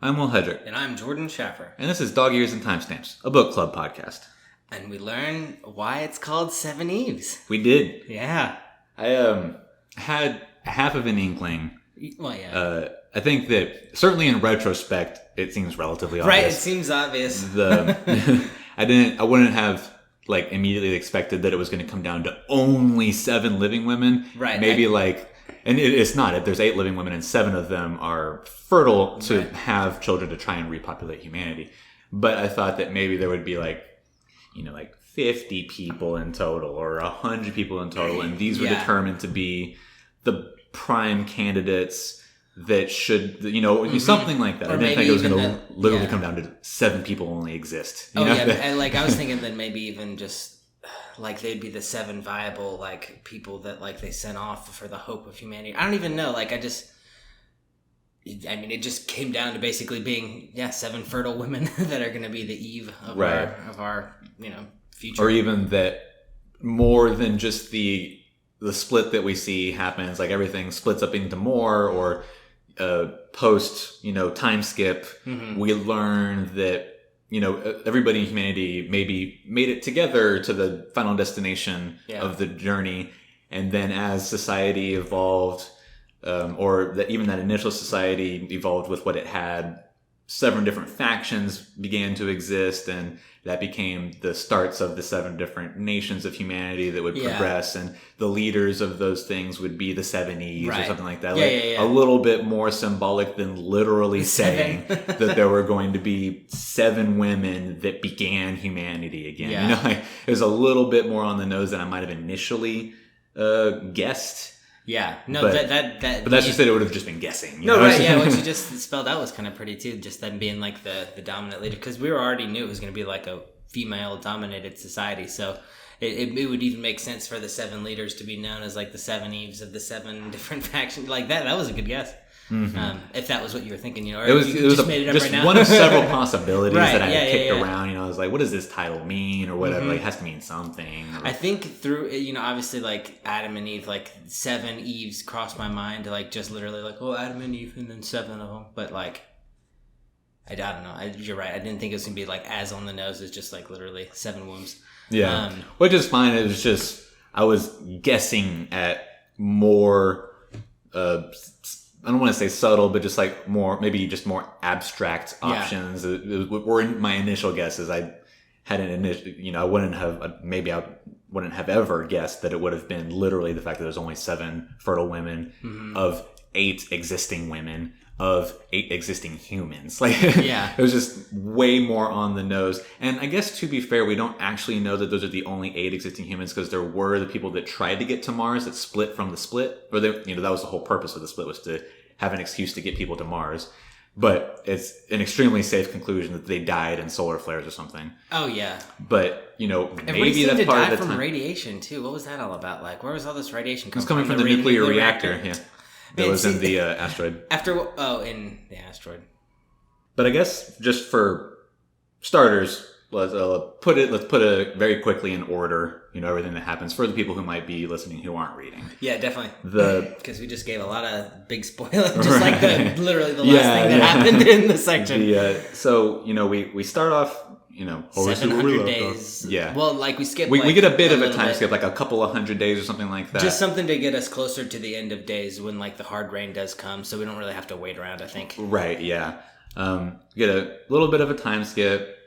I'm Will Hedrick. And I'm Jordan Schaffer. And this is Dog Ears and Timestamps, a book club podcast. And we learn why it's called Seveneves. We did. Yeah. I had half of an inkling. Well, yeah. I think that, certainly in retrospect, it seems relatively obvious. Right, it seems obvious. I wouldn't have, immediately expected that it was going to come down to only 7 living women. Right. Maybe, and it's not. If there's 8 living women and 7 of them are fertile to have children to try and repopulate humanity. But I thought that maybe there would be 50 people in total or 100 people in total. And these were determined to be the prime candidates that should, something like that. Or I didn't think it was going to literally come down to 7 people only exist. And I was thinking that maybe even just they'd be the 7 viable people that they sent off for the hope of humanity. I don't even know. It just came down to basically being 7 fertile women that are going to be the eve of our future. Or even that more than just the split that we see happens, everything splits up into more, or post time skip. Mm-hmm. We learn that everybody in humanity maybe made it together to the final destination of the journey. And then as society evolved, or that even that initial society evolved with what it had, 7 different factions began to exist, and that became the starts of the 7 different nations of humanity that would progress, and the leaders of those things would be the Seveneves or something like that. A little bit more symbolic than literally saying that there were going to be 7 women that began humanity again. Yeah. It was a little bit more on the nose than I might have initially guessed. Yeah, no, but that's just that it would have just been guessing. Right, yeah, what you just spelled out was kind of pretty too, just them being the dominant leader, because we already knew it was going to be a female-dominated society, so it would even make sense for the 7 leaders to be known as the Seveneves of the 7 different factions. That was a good guess. Mm-hmm. If that was what you were thinking, or it was one of several possibilities that I kicked around. I was like, what does this title mean, or whatever? Mm-hmm. It has to mean something. I think through obviously Adam and Eve, 7 Eves crossed my mind to just literally Adam and Eve and then 7 of them, but I don't know. You're right. I didn't think it was gonna be as on the nose as just literally 7 wombs. Yeah, which is fine. It was just I was guessing at more. I don't want to say subtle, but just maybe more abstract options. Were in my initial guesses. I had an initial, I wouldn't have ever guessed that it would have been literally the fact that there's only 7 fertile women of 8 existing women of 8 existing humans. It was just way more on the nose. And I guess, to be fair, we don't actually know that those are the only 8 existing humans, because there were the people that tried to get to Mars that split from the split, or that was the whole purpose of the split, was to have an excuse to get people to Mars. But it's an extremely safe conclusion that they died in solar flares or something. Oh yeah. But maybe that's part of the time. From radiation too. What was that all about? Where was all this radiation coming from? It's coming from the nuclear reactor. Yeah. That was in the asteroid. In the asteroid. But I guess just for starters, let's put it very quickly in order. Everything that happens for the people who might be listening who aren't reading. Yeah, definitely. Because we just gave a lot of big spoilers, just literally the last thing that happened in the section. So we start off. 700 days. Yeah. Well, we skip. We get a bit of a time skip, a couple of 100 days or something like that. Just something to get us closer to the end of days when the hard rain does come, so we don't really have to wait around, I think. Right. Yeah. Get a little bit of a time skip.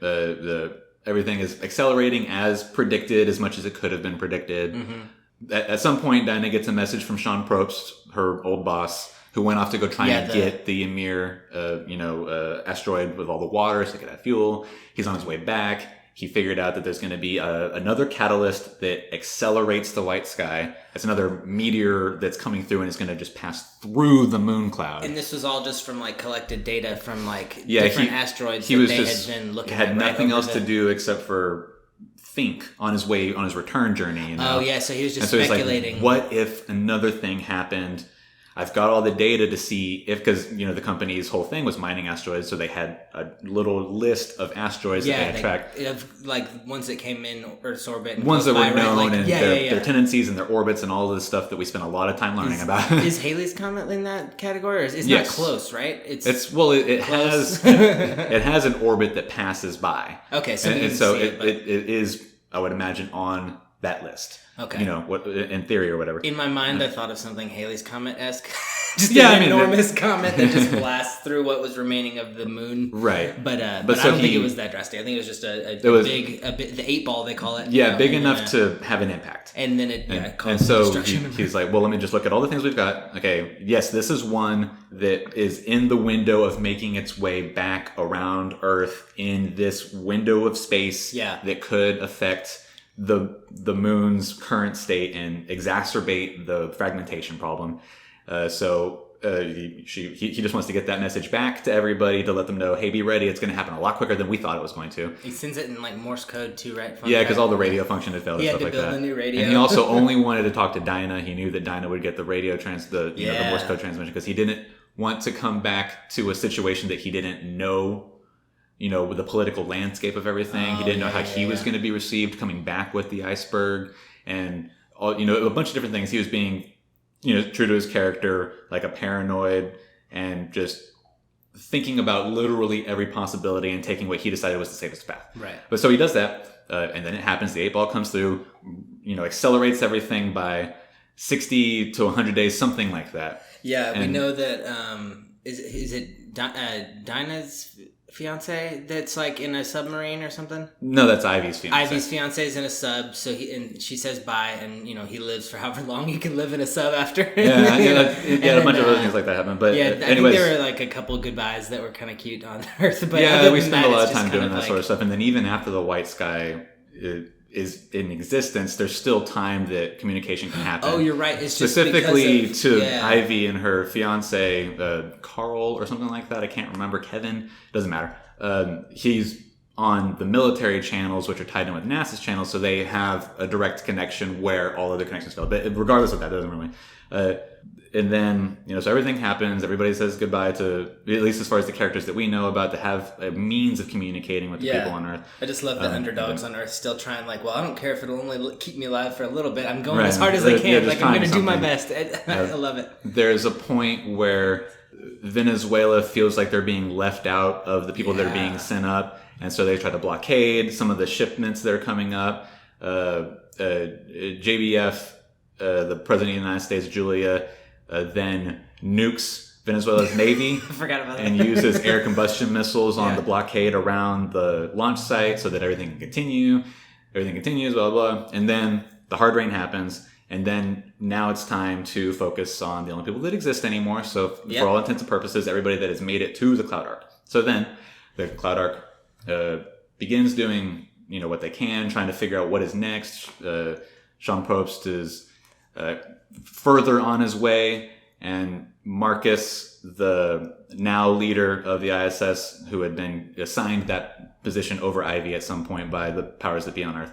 Everything is accelerating as predicted, as much as it could have been predicted. Mm-hmm. At some point, Dinah gets a message from Sean Probst, her old boss, who went off to go try and get the Ymir, asteroid with all the water so they could have fuel. He's on his way back. He figured out that there's going to be another catalyst that accelerates the white sky. It's another meteor that's coming through, and it's going to just pass through the moon cloud. And this was all just from collected data from different asteroids that they had been looking at. Had nothing else to do except for think on his return journey. Oh yeah, so he was just speculating. What if another thing happened? I've got all the data to see if, because the company's whole thing was mining asteroids, so they had a little list of asteroids that they had tracked, of like ones that came in Earth's orbit, and ones that were known, right? and their tendencies and their orbits and all of this stuff that we spent a lot of time learning about. Is Halley's Comet in that category, or it's not close, right? It has it has an orbit that passes by. Okay, so and so it is, I would imagine, on that list. Okay. What in theory or whatever. In my mind, I thought of something Halley's Comet-esque. Just an enormous comet that just blasts through what was remaining of the moon. Right. But I don't think it was that drastic. I think it was just the 8 ball, they call it. Yeah, big enough to have an impact. And then it and so he's like, well, let me just look at all the things we've got. Okay, yes, this is one that is in the window of making its way back around Earth in this window of space that could affect the moon's current state and exacerbate the fragmentation problem. So he just wants to get that message back to everybody to let them know, hey, be ready. It's going to happen a lot quicker than we thought it was going to. He sends it in like Morse code too, right? Because all the radio function had failed and stuff like that. He had to build a new radio. And he also only wanted to talk to Dinah. He knew that Dinah would get the radio the Morse code transmission, because he didn't want to come back to a situation that he didn't know. With the political landscape of everything. He didn't know how he was going to be received coming back with the iceberg and all, a bunch of different things. He was being, true to his character, like a paranoid and just thinking about literally every possibility and taking what he decided was the safest path. Right. But so he does that. And then it happens. The 8 ball comes through, accelerates everything by 60 to 100 days, something like that. Yeah. We know that, is it Dinah's fiance that's like in a submarine or something? No, that's Ivy's fiance. Ivy's fiance is in a sub, so she says bye, and he lives for however long he can live in a sub after. A bunch of other things like that happen. But I think there were like a couple of goodbyes that were kind of cute on Earth. But we spent a lot of time doing that sort of stuff, and then even after the white sky is in existence, there's still time that communication can happen. Oh, you're right. It's specifically just to Ivy and her fiance, Carl or something like that. I can't remember. Kevin. Doesn't matter. He's on the military channels, which are tied in with NASA's channels, so they have a direct connection where all other connections fail. But regardless of that, it doesn't really. And then, so everything happens. Everybody says goodbye to, at least as far as the characters that we know about, to have a means of communicating with the people on Earth. I just love the underdogs on Earth still trying, like, well, I don't care if it'll only keep me alive for a little bit. I'm going as hard as I can. Like, I'm going to do my best. I love it. There's a point where Venezuela feels like they're being left out of the people that are being sent up. And so they try to blockade some of the shipments that are coming up. JBF, the President of the United States, Julia, then nukes Venezuela's navy. I forgot about that. And uses air combustion missiles on the blockade around the launch site so that everything can continue. Everything continues, blah, blah, blah. And then the hard rain happens. And then now it's time to focus on the only people that exist anymore. So for all intents and purposes, everybody that has made it to the Cloud Ark. So then the Cloud Ark begins doing, what they can, trying to figure out what is next. Sean Probst is further on his way, and Marcus, the now leader of the ISS, who had been assigned that position over Ivy at some point by the powers that be on Earth,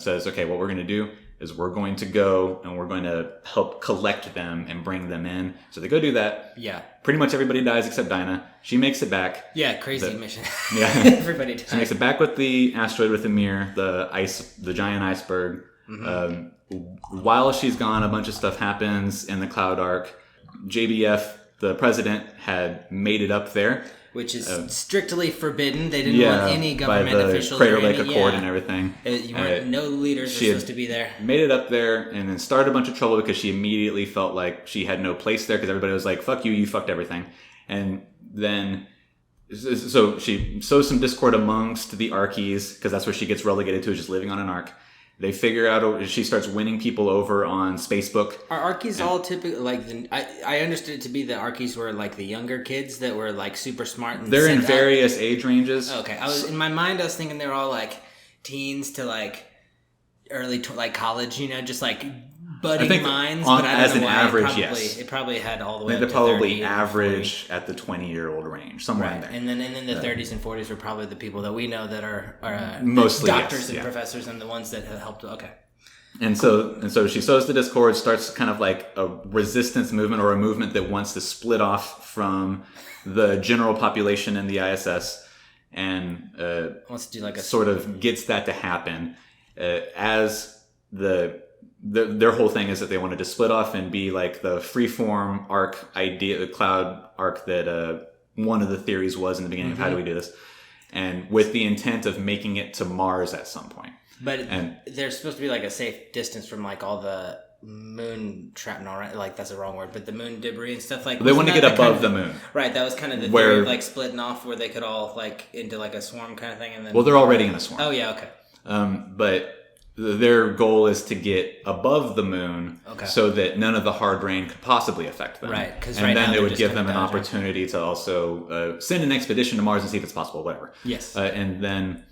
says, okay, what we're going to do is we're going to go and we're going to help collect them and bring them in. So they go do that. Yeah. Pretty much everybody dies except Dinah. She makes it back. Yeah, crazy mission. Yeah. Everybody dies. She makes it back with the asteroid with Amir, the giant iceberg. Mm-hmm. While she's gone, a bunch of stuff happens in the Cloud Ark. JBF, the president, had made it up there. Which is strictly forbidden. They didn't want any government officials. Crater Lake Accord and everything. No leaders were supposed to be there. Made it up there and then started a bunch of trouble because she immediately felt like she had no place there because everybody was like, fuck you, you fucked everything. And then, so she sows some discord amongst the Arkies because that's where she gets relegated to, is just living on an Ark. They figure out, she starts winning people over on Facebook. Are Arkies all typically, like, I understood it to be the Arkies were like the younger kids that were like super smart. And they're in various age ranges. Okay. In my mind, I was thinking they were all like teens to like early, like college, just like budding minds. But I don't know why. Average, it probably had all the way up to 30. They're probably 30 average at the 20-year-old range, somewhere in there. And then the 30s and 40s were probably the people that we know that are mostly doctors and professors and the ones that have helped. Okay. And so she sows the discord, starts kind of like a resistance movement or a movement that wants to split off from the general population in the ISS, and wants to do like a sort of gets that to happen as their whole thing is that they wanted to split off and be like the freeform arc idea, the cloud arc that one of the theories was in the beginning of how do we do this, and with the intent of making it to Mars at some point. But there's supposed to be like a safe distance from like all the moon shrapnel, right? Like that's the wrong word, but the moon debris and stuff like. They want to get above the moon, right? That was kind of the theory of like splitting off, where they could all like into like a swarm kind of thing, and then. Well, they're already in a swarm. Oh yeah, okay. But their goal is to get above the moon, so that none of the hard rain could possibly affect them. Right, because and then it would give them an opportunity to also send an expedition to Mars and see if it's possible, whatever. Yes. And then,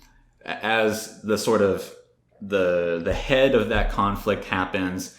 as the sort of the head of that conflict happens,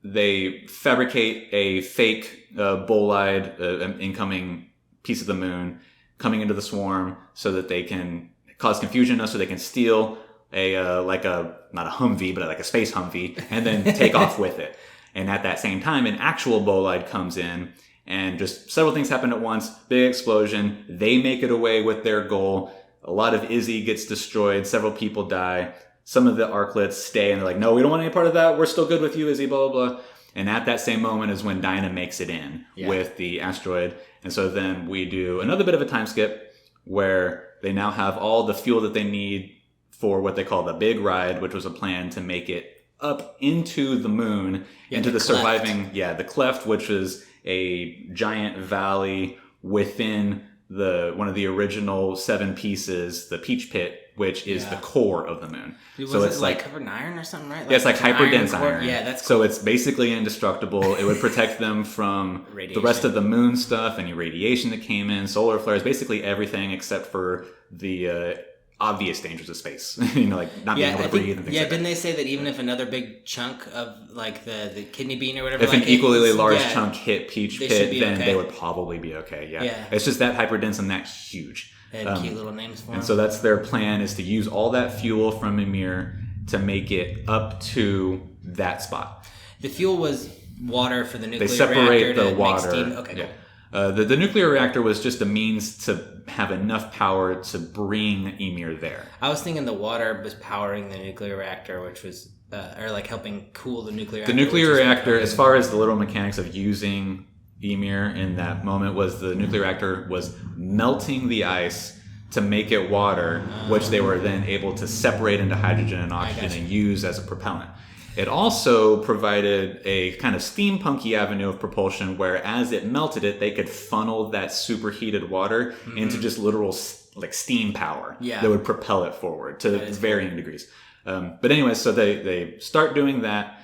they fabricate a fake bolide, an incoming piece of the moon coming into the swarm, so that they can cause confusion, so they can steal not a Humvee, but like a space Humvee, and then take off with it. And at that same time, an actual bolide comes in, and just several things happen at once. Big explosion. They make it away with their goal. A lot of Izzy gets destroyed. Several people die. Some of the arklets stay, and they're like, no, we don't want any part of that. We're still good with you, Izzy, blah, blah, blah. And at that same moment is when Dinah makes it in with the asteroid. And so then we do another bit of a time skip where they now have all the fuel that they need for what they call the big ride, which was a plan to make it up into the moon, into the surviving, the cleft, which is a giant valley within one of the original 7 pieces, the Peach Pit, which is the core of the moon. So it's like covered in iron or something, right? Yeah, it's like hyperdense iron. Yeah, that's cool. So it's basically indestructible. It would protect them from the rest of the moon stuff, any radiation that came in, solar flares, basically everything except for the obvious dangers of space. Like not being able to breathe and things like that. Didn't they say that even if another big chunk of like the kidney bean or whatever, if an equally large chunk hit Peach Pit, then they would probably be okay. Yeah. It's just that hyperdense and that huge. They had cute little names for them. And so that's their plan, is to use all that fuel from Ymir to make it up to that spot. The fuel was water for the nuclear reactor. They separate the water. Make steam. Okay, cool. The nuclear reactor was just a means to have enough power to bring Ymir there. I was thinking the water was powering the nuclear reactor, which was, or like helping cool the nuclear reactor. The nuclear reactor, as far as the literal mechanics of using Ymir in that moment, was the nuclear reactor was melting the ice to make it water, which they were then able to separate into hydrogen and oxygen and use as a propellant. It also provided a kind of steampunky avenue of propulsion where, as it melted it, they could funnel that superheated water into just literal like steam power that would propel it forward to varying degrees. But anyway, so they start doing that.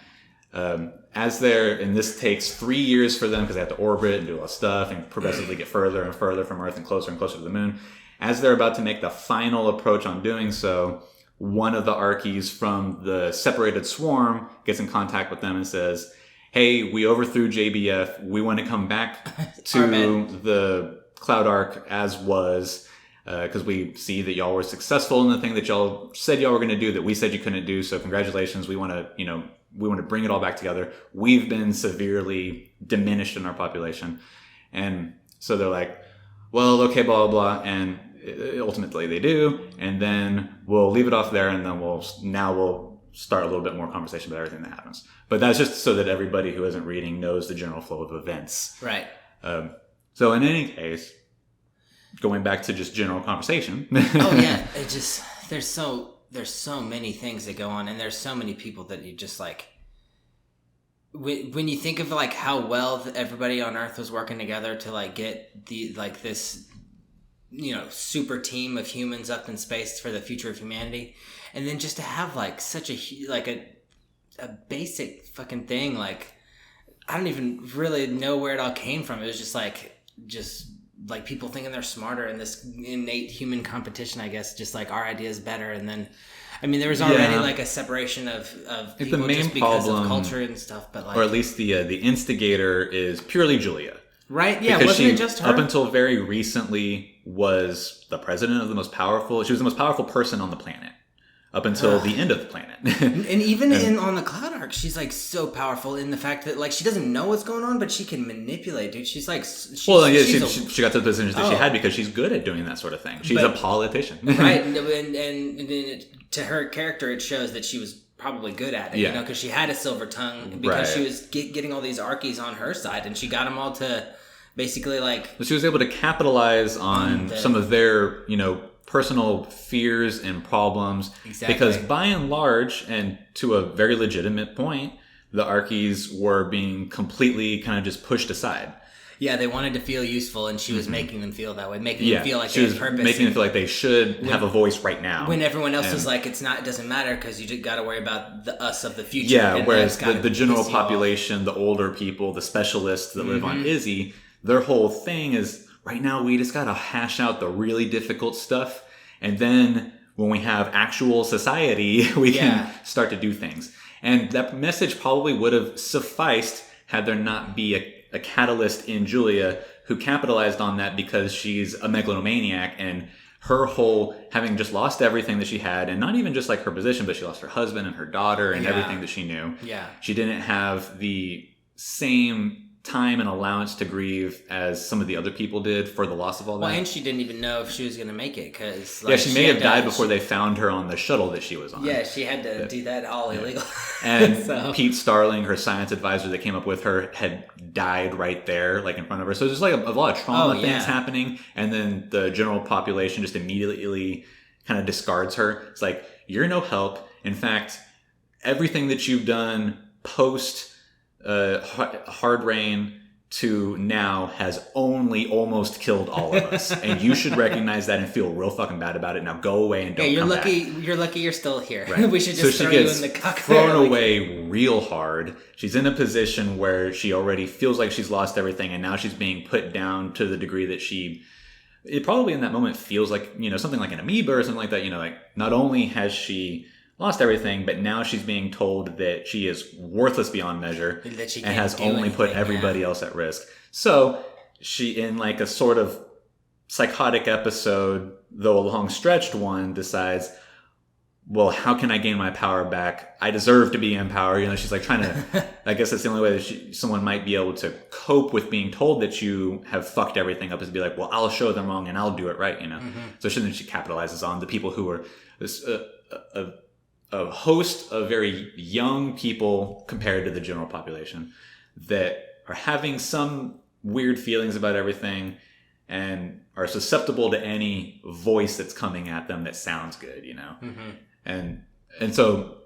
And this takes 3 years for them because they have to orbit and do all this stuff and progressively get further and further from Earth and closer to the moon. As they're about to make the final approach on doing so, one of the Archies from the separated swarm gets in contact with them and says, hey, we overthrew JBF. We want to come back to the Cloud Ark as was, because we see that y'all were successful in the thing that y'all said y'all were going to do that we said you couldn't do. So congratulations. We want to bring it all back together. We've been severely diminished in our population. And so they're like, well, okay, blah, blah, blah. And ultimately they do. And then we'll leave it off there. And then we'll start a little bit more conversation about everything that happens. But that's just so that everybody who isn't reading knows the general flow of events. Right. So in any case, going back to just general conversation. Oh yeah. There's so many things that go on, and there's so many people that you just like, when you think of like how well everybody on Earth was working together to like get this, super team of humans up in space for the future of humanity, and then just to have like such a basic fucking thing, like I don't even really know where it all came from. It was just like people thinking they're smarter and this innate human competition, I guess, just like our idea is better. And then, I mean, there was already like a separation of people the main just because problem, of culture and stuff, but like, or at least the instigator is purely Julia. Right? Yeah. Because wasn't it just her? Up until very recently was the president of she was the most powerful person on the planet. up until the end of the planet. And even on the Cloud Arc, she's like so powerful in the fact that like she doesn't know what's going on, but she can manipulate, dude. She's like, she got to the position that she had because she's good at doing that sort of thing. She's a politician, right? And to her character, it shows that she was probably good at it, because she had a silver tongue because she was getting all these Archies on her side, and she got them all to basically like. She was able to capitalize on some of their, personal fears and problems. Exactly. Because by and large, and to a very legitimate point, the Archies were being completely kind of just pushed aside. Yeah, they wanted to feel useful, and she was making them feel that way, making them feel like she they was had purpose. making them feel like they should have a voice right now. When everyone else was like, it doesn't matter because you just got to worry about the us of the future. Yeah, whereas the general population, the older people, the specialists that live on Izzy, their whole thing is, right now we just got to hash out the really difficult stuff, and then when we have actual society, we can start to do things. And that message probably would have sufficed had there not be a catalyst in Julia who capitalized on that because she's a megalomaniac, and her whole having just lost everything that she had, and not even just like her position, but she lost her husband and her daughter and everything that she knew. Yeah. She didn't have the same time and allowance to grieve as some of the other people did for the loss of all that. Well, and she didn't even know if she was going to make it because she may have died before they found her on the shuttle that she was on. Yeah, she had to do that all illegal. And Pete Starling, her science advisor that came up with her, had died right there, like in front of her. So there's like a lot of trauma things happening, and then the general population just immediately kind of discards her. It's like, you're no help. In fact, everything that you've done post Hard Rain to now has only almost killed all of us, and you should recognize that and feel real fucking bad about it. Now go away and don't come back. You're lucky you're still here. Right. We should just throw you in the cockpit. Thrown away real hard. She's in a position where she already feels like she's lost everything, and now she's being put down to the degree that it probably in that moment feels like, something like an amoeba or something like that. Like, not only has she lost everything, but now she's being told that she is worthless beyond measure and has only put everybody else at risk. So she, in like a sort of psychotic episode, though a long stretched one, decides, well, how can I gain my power back? I deserve to be in power. She's like trying to, I guess that's the only way that someone might be able to cope with being told that you have fucked everything up, is to be like, well, I'll show them wrong and I'll do it right, So then she capitalizes on the people who are a host of very young people compared to the general population that are having some weird feelings about everything and are susceptible to any voice that's coming at them that sounds good, And so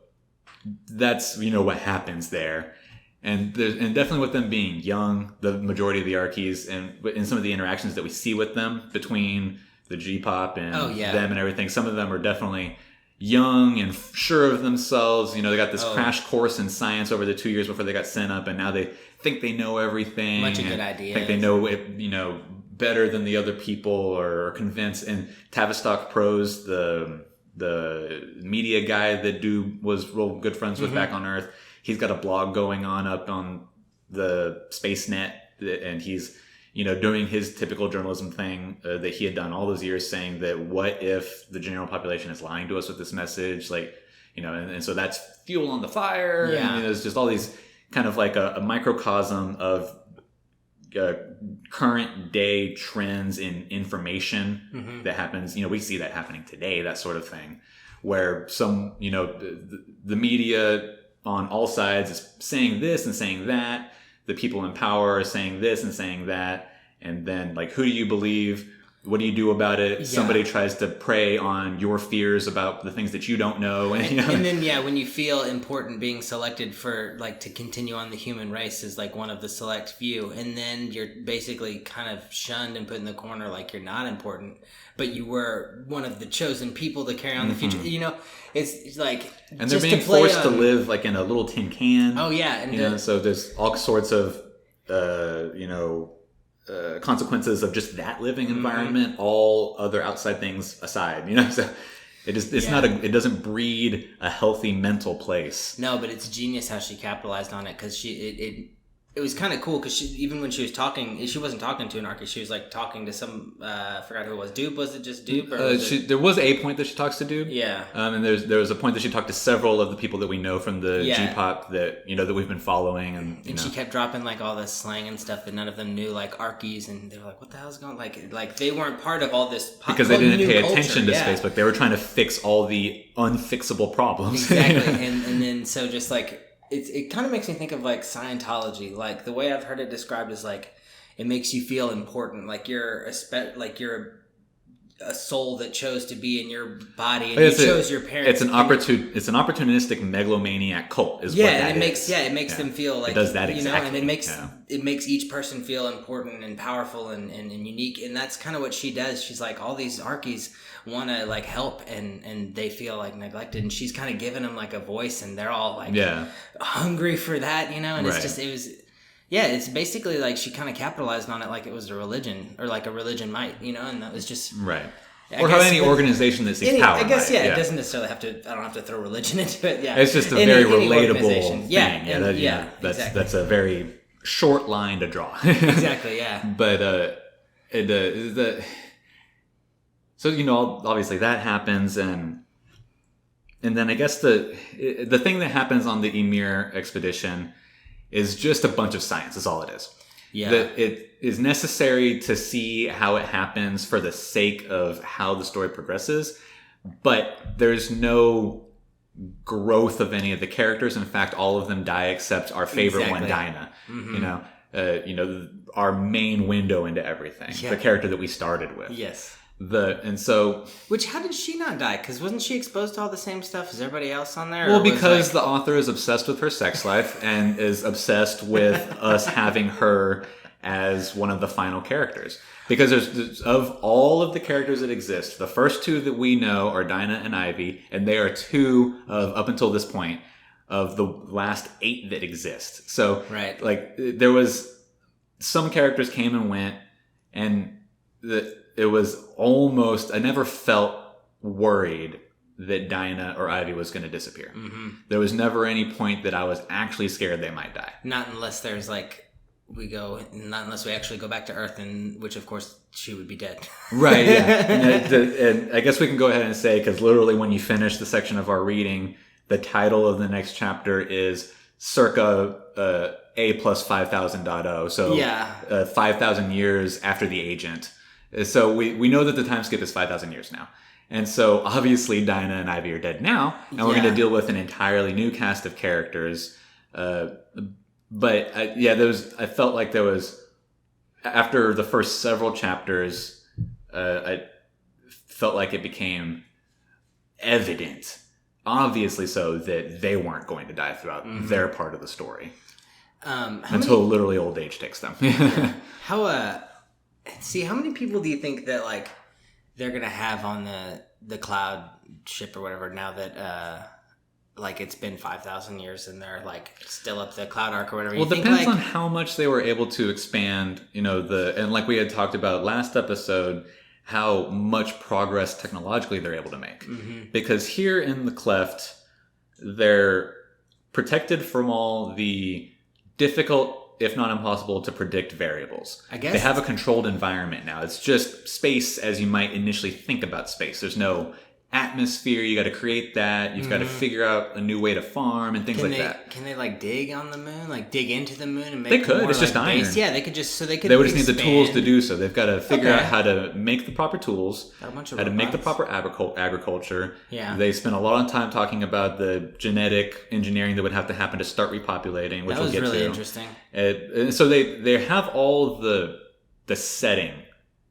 that's, what happens there. And definitely with them being young, the majority of the Archies, and in some of the interactions that we see with them between the G-pop and them and everything, some of them are definitely young and sure of themselves. They got this crash course in science over the 2 years before they got sent up, and now they think they know everything. Bunch of good ideas. Think they know it, better than the other people, or are convinced. And Tavistock Pros, the media guy that Doob was real good friends with back on Earth, he's got a blog going on up on the SpaceNet, and he's doing his typical journalism thing that he had done all those years, saying that what if the general population is lying to us with this message, and so that's fuel on the fire. Yeah. And there's just all these kind of like a microcosm of current day trends in information that happens. We see that happening today, that sort of thing, where some, the media on all sides is saying this and saying that. The people in power are saying this and saying that. And then, like, who do you believe? What do you do about it? Yeah. Somebody tries to prey on your fears about the things that you don't know. And then, when you feel important being selected for, like, to continue on the human race is, like, one of the select few. And then you're basically kind of shunned and put in the corner like you're not important. But you were one of the chosen people to carry on the future. It's like... And they're being forced to live, like, in a little tin can. Oh, yeah. And so there's all sorts of, consequences of just that living environment, all other outside things aside, so it doesn't breed a healthy mental place. No, but it's genius how she capitalized on it, because it was kind of cool because even when she was talking, she wasn't talking to an Archie. She was like talking to some. I forgot who it was. Dupe? Was it just Dupe? Or there was a point that she talks to Dupe. Yeah. And there was a point that she talked to several of the people that we know from the G-pop that that we've been following, and she kept dropping like all this slang and stuff, but none of them knew like Archies, and they were like, "What the hell's going?" Like they weren't part of all this because they didn't pay attention to Facebook. They were trying to fix all the unfixable problems. Exactly, and then so just like. It kind of makes me think of like Scientology. Like the way I've heard it described is like it makes you feel important, like you're a soul that chose to be in your body, and you chose your parents. It's an opportunistic megalomaniac cult. Is what that is. It makes them feel like it does that exactly. And it makes each person feel important and powerful and unique, and that's kind of what she does. She's like all these Archies want to like help, and they feel like neglected, and she's kind of giving them like a voice, and they're all like hungry for that, and it's basically like she kind of capitalized on it like it was a religion, or like a religion might, and that was just right. Or how any organization that seeks power. I guess it doesn't necessarily have to. I don't have to throw religion into it. Yeah, it's just a very relatable thing. Exactly. That's a very short line to draw. Exactly. Yeah. But so obviously that happens, and then I guess the thing that happens on the Ymir expedition is just a bunch of science. That's all it is. Yeah. That it is necessary to see how it happens for the sake of how the story progresses, but there's no growth of any of the characters. In fact, all of them die except our favorite one, Dinah. Mm-hmm. Our main window into everything. Yeah. The character that we started with. Yes. How did she not die? Because wasn't she exposed to all the same stuff as everybody else on there? Well, because the author is obsessed with her sex life and is obsessed with us having her as one of the final characters. Because there's of all of the characters that exist, the first two that we know are Dinah and Ivy, and they are two of, up until this point, of the last 8 that exist. So, right. Like, there was some characters came and went, and it was almost, I never felt worried that Dinah or Ivy was going to disappear. Mm-hmm. There was never any point that I was actually scared they might die. Not unless there's not unless we actually go back to Earth, and which of course she would be dead. Right, yeah. And I guess we can go ahead and say, because literally when you finish the section of our reading, the title of the next chapter is circa A plus 5000.0. So 5,000 years after the agent. So we know that the time skip is 5,000 years now. And so obviously Dinah and Ivy are dead now, and we're going to deal with an entirely new cast of characters. But I felt like there was, after the first several chapters, I felt like it became evident, obviously so, that they weren't going to die throughout their part of the story. Until literally old age takes them. How many people do you think that like they're gonna have on the cloud ship or whatever now that like it's been 5,000 years and they're like still up the cloud arc or whatever? Well, it depends on how much they were able to expand, and like we had talked about last episode, how much progress technologically they're able to make. Mm-hmm. Because here in the Cleft, they're protected from all the difficult, if not impossible, to predict variables. I guess they have a controlled environment now. It's just space as you might initially think about space. There's no atmosphere. You got to create that. You've got to figure out a new way to farm and things that. Can they like dig on the moon, like dig into the moon and make? They could. More, it's just iron. Base? Yeah, they could just They would just need the tools to do so. They've got to figure out how to make the proper tools, how to make the proper agriculture. Yeah. They spent a lot of time talking about the genetic engineering that would have to happen to start repopulating, which we'll get to. That was really interesting. And so they have all the setting.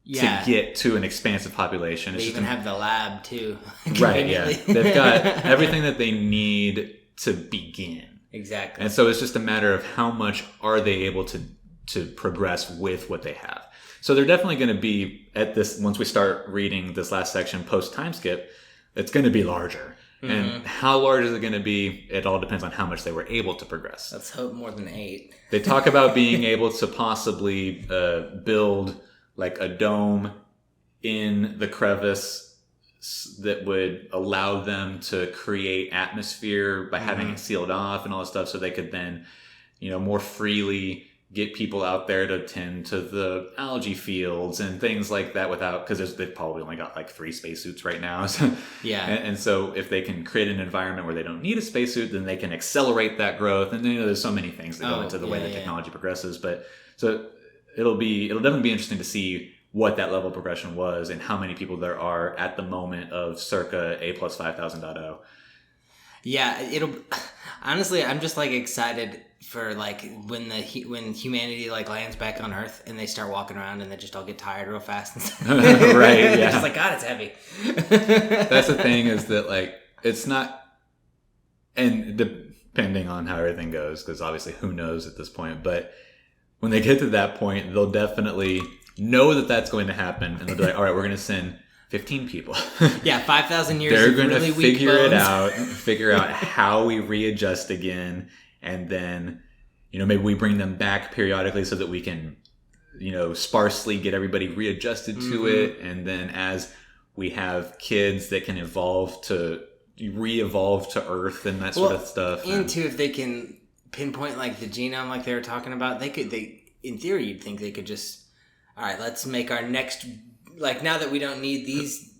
To get to an expansive population. They even have the lab too. Right, yeah. They've got everything that they need to begin. Exactly. And so it's just a matter of how much are they able to progress with what they have. So they're definitely going to be at this, once we start reading this last section post time skip, it's going to be larger. Mm-hmm. And how large is it going to be? It all depends on how much they were able to progress. Let's hope more than 8. They talk about being able to possibly build like a dome in the crevice that would allow them to create atmosphere by having it sealed off and all that stuff, so they could then, more freely get people out there to tend to the algae fields and things like that because they've probably only got like 3 spacesuits right now. So, Yeah. And so if they can create an environment where they don't need a spacesuit, then they can accelerate that growth. And there's so many things that go into the way that technology progresses. But so it'll definitely be interesting to see what that level of progression was and how many people there are at the moment of circa A plus 5000.0. Yeah, honestly, I'm just like excited for like when humanity like lands back on Earth and they start walking around and they just all get tired real fast and stuff. Right, yeah. They're just like, God, it's heavy. That's the thing, is that like it's not, and depending on how everything goes, because obviously who knows at this point, but when they get to that point, they'll definitely know that that's going to happen, and they'll be like, all right, we're going to send 15 people. Yeah, 5,000 years. They're going really to figure it bones. out, figure out how we readjust again, and then, maybe we bring them back periodically so that we can, sparsely get everybody readjusted to it, and then as we have kids that can re-evolve to Earth and that sort of stuff. And too, if they can pinpoint like the genome, like they were talking about, in theory, you'd think they could just, all right, let's make our next. Like, now that we don't need these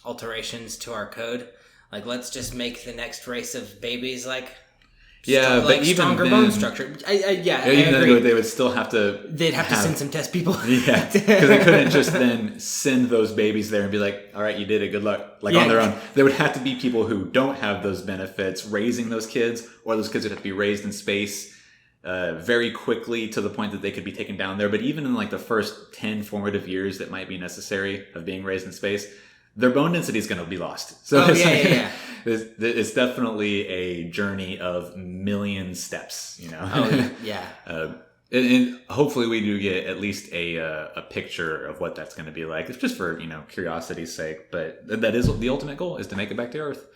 alterations to our code, like, let's just make the next race of babies, like, but even stronger then, bone structure. I even agree. then, they would still have to... They'd have to send some test people. Yeah, because they couldn't just then send those babies there and be like, all right, you did it, good luck, on their own. There would have to be people who don't have those benefits raising those kids, or those kids would have to be raised in space very quickly to the point that they could be taken down there. But even in like the first 10 formative years that might be necessary of being raised in space, their bone density is going to be lost. So it's definitely a journey of million steps, and hopefully we do get at least a picture of what that's going to be like. It's just for, curiosity's sake, but that is the ultimate goal, is to make it back to Earth.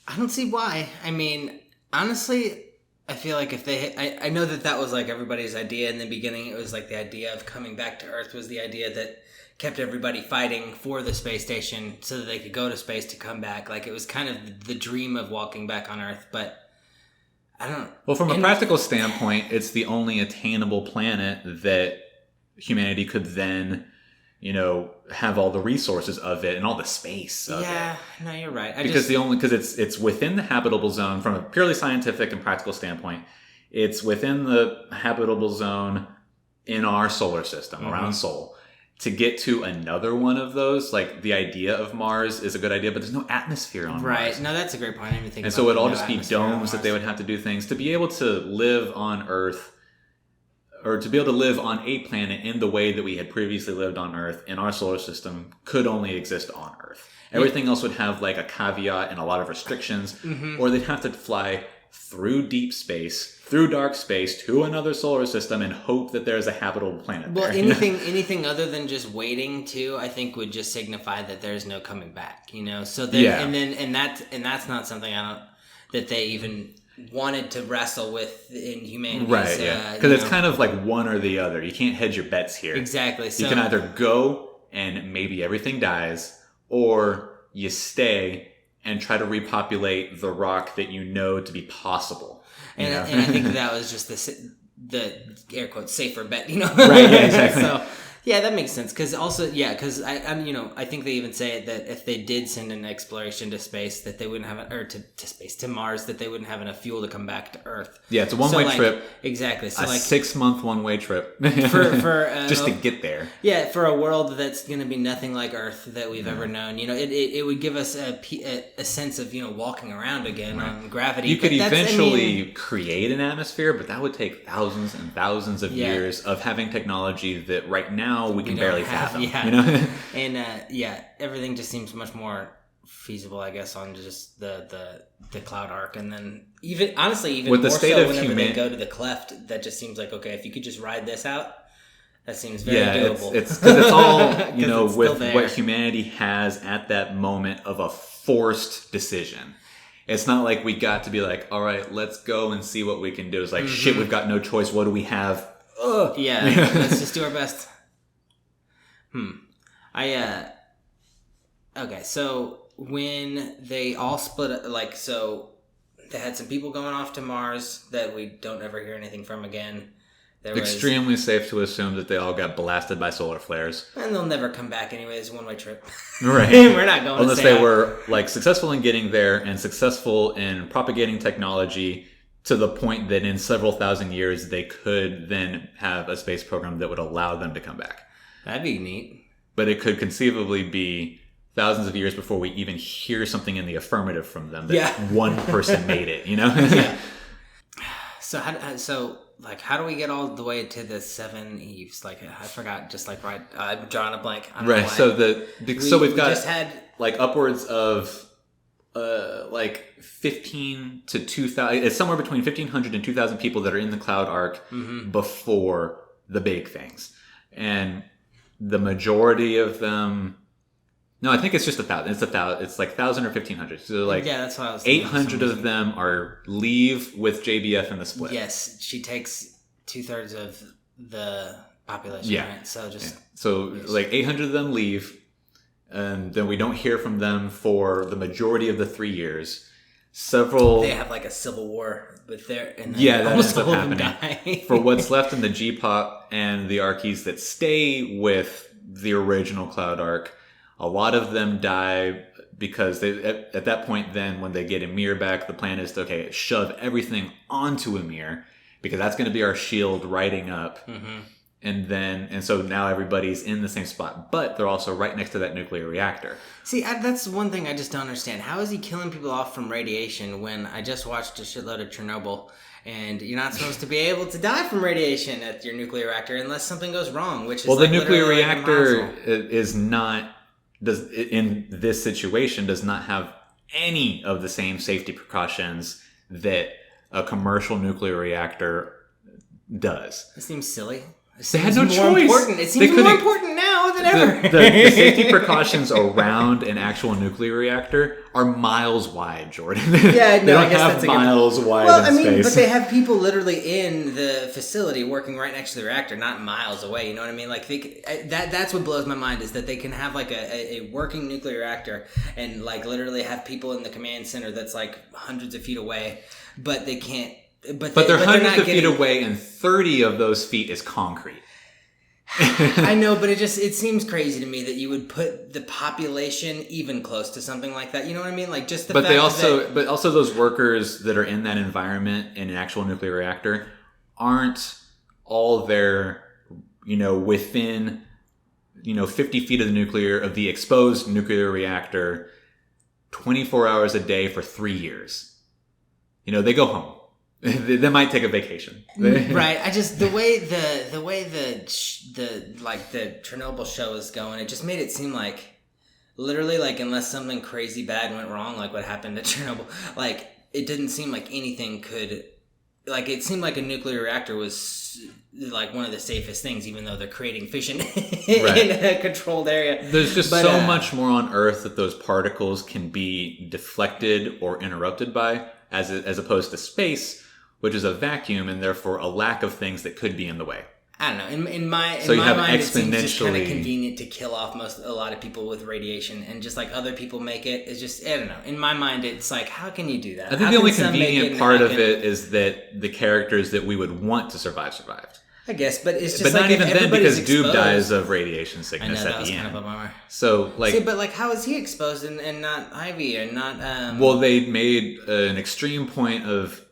I don't see why. I mean, honestly, I feel like if I know that was like everybody's idea in the beginning. It was like the idea of coming back to Earth was the idea that kept everybody fighting for the space station so that they could go to space to come back. Like, it was kind of the dream of walking back on Earth, but I don't know. Well, from a practical standpoint, it's the only attainable planet that humanity could then, have all the resources of it and all the space of it. No, you're right. Because it's within the habitable zone from a purely scientific and practical standpoint. It's within the habitable zone in our solar system, around Sol. To get to another one of those, like the idea of Mars is a good idea, but there's no atmosphere on Mars. Right. No, that's a great point. I didn't even think and about so it'd all no just be domes that they would have to do things to be able to live on Earth, or to be able to live on a planet in the way that we had previously lived on Earth in our solar system could only exist on Earth. Everything else would have like a caveat and a lot of restrictions, or they'd have to fly through deep space, through dark space, to another solar system and hope that there's a habitable planet there. Anything other than just waiting to, I think, would just signify that there's no coming back, So then, and that's not something that they even wanted to wrestle with in humanity. Right, yeah. Because it's kind of like one or the other. You can't hedge your bets here. Exactly. So you can either go and maybe everything dies, or you stay and try to repopulate the rock that you know to be possible. And I think that was just the air quotes safer bet, Right, yeah, exactly. So, yeah, that makes sense. Because I think they even say that if they did send an exploration to space, that they wouldn't have, to Mars, that they wouldn't have enough fuel to come back to Earth. Yeah, it's a one-way trip. Exactly. So a 6-month one-way trip for just to get there. Yeah, for a world that's going to be nothing like Earth that we've ever known. It would give us a sense of walking around again on gravity. You could eventually create an atmosphere, but that would take thousands and thousands of years of having technology that right now we can barely fathom. And everything just seems much more feasible, I guess, on just the cloud arc, and then even with the state of whenever they go to the cleft, that just seems like, okay, if you could just ride this out, that seems very doable. It's because it's all with what humanity has at that moment of a forced decision. It's not like we got to be like, all right, let's go and see what we can do. It's like, shit, we've got no choice. What do we have? Let's just do our best. Okay, so when they all split, so they had some people going off to Mars that we don't ever hear anything from again. Extremely safe to assume that they all got blasted by solar flares. And they'll never come back anyways, one-way trip. Right. We're not going unless they were like successful in getting there and successful in propagating technology to the point that in several thousand years they could then have a space program that would allow them to come back. That'd be neat. But it could conceivably be thousands of years before we even hear something in the affirmative from them that one person made it, you know? Yeah. So how do we get all the way to the Seveneves? Like, I forgot, just like, right, I'm drawing a blank. Right, so we've got just had like upwards of like 15 to 2,000, it's somewhere between 1,500 and 2,000 people that are in the Cloud Ark before the big things. And the majority of them, no, I think it's just 1,000. It's 1,000. It's like 1,000 or 1,500. So like, yeah, that's what I was thinking. 800 of them are leave with JBF in the split. Yes, she takes 2/3 of the population. Yeah. Right? So like 800 of them leave, and then we don't hear from them for the majority of the 3 years. They have like a civil war with that almost ends up all of them happening. die. For what's left in the G-Pop and the Arkies that stay with the original Cloud Ark, a lot of them die because at that point then when they get Ymir back, the plan is to shove everything onto Ymir because that's going to be our shield riding up. Mm-hmm. And so now everybody's in the same spot, but they're also right next to that nuclear reactor. See, that's one thing I just don't understand. How is he killing people off from radiation when I just watched a shitload of Chernobyl, and you're not supposed to be able to die from radiation at your nuclear reactor unless something goes wrong, which is the nuclear reactor in this situation does not have any of the same safety precautions that a commercial nuclear reactor does. It seems silly. They had no choice. It seems more important now than ever. The safety precautions around an actual nuclear reactor are miles wide, Jordan. Yeah, they don't have miles wide in space. But they have people literally in the facility working right next to the reactor, not miles away. You know what I mean? Like that's what blows my mind is that they can have like a working nuclear reactor and like literally have people in the command center that's like hundreds of feet away, but they can't. But they're hundreds of feet away, and 30 of those feet is concrete. I know, but it seems crazy to me that you would put the population even close to something like that. You know what I mean? Like just the fact but also those workers that are in that environment in an actual nuclear reactor aren't all there, within, 50 feet of the exposed nuclear reactor, 24 hours a day for 3 years. They go home. They might take a vacation, right? I just the way the Chernobyl show is going, it just made it seem like literally like unless something crazy bad went wrong, like what happened at Chernobyl, like it didn't seem like anything could. Like it seemed like a nuclear reactor was like one of the safest things, even though they're creating fission in a controlled area. There's just so much more on Earth that those particles can be deflected or interrupted by, as opposed to space, which is a vacuum and therefore a lack of things that could be in the way. I don't know. In my mind, it seems just kind of convenient to kill off a lot of people with radiation, and just like other people make it. It's just, I don't know. In my mind, it's like, how can you do that? I think the only convenient part of it is that the characters that we would want to survived. I guess, but it's just but like not even then because exposed. Doob dies of radiation sickness at the end. Kind of a bummer. So like, see, but like, how is he exposed and not Ivy and not? Well, they made an extreme point of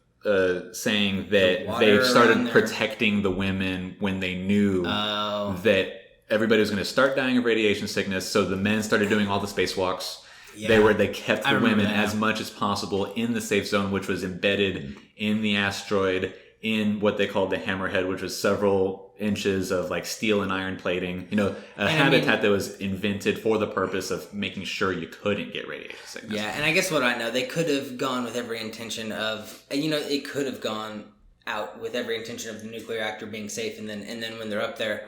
saying that they started protecting the women when they knew that everybody was going to start dying of radiation sickness. So the men started doing all the spacewalks. Yeah. They kept the women as much as possible in the safe zone, which was embedded in the asteroid, in what they called the hammerhead, which was several inches of like steel and iron plating, habitat that was invented for the purpose of making sure you couldn't get radiation sickness. Yeah, and I guess what I know, they could have gone with every intention of, it could have gone out with every intention of the nuclear reactor being safe, and then when they're up there,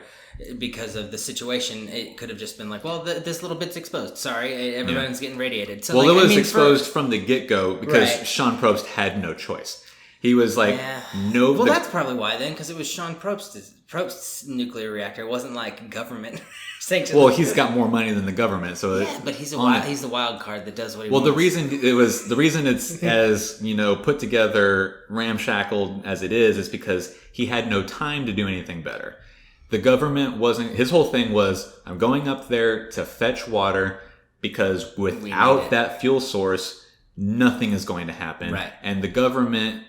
because of the situation, it could have just been like, well, this little bit's exposed. Sorry, everyone's getting radiated. So, well, it was exposed from the get-go because Sean Probst had no choice. He was like, Yeah. no. Well, that's probably why then, because it was Sean Probst's nuclear reactor. It wasn't like government sanctioned. Well, he's got more money than the government, so but he's the wild card that does what he Well, wants. the reason it's as put together, ramshackled as it is because he had no time to do anything better. The government wasn't. His whole thing was, I'm going up there to fetch water because without that fuel source, nothing is going to happen. Right. And the government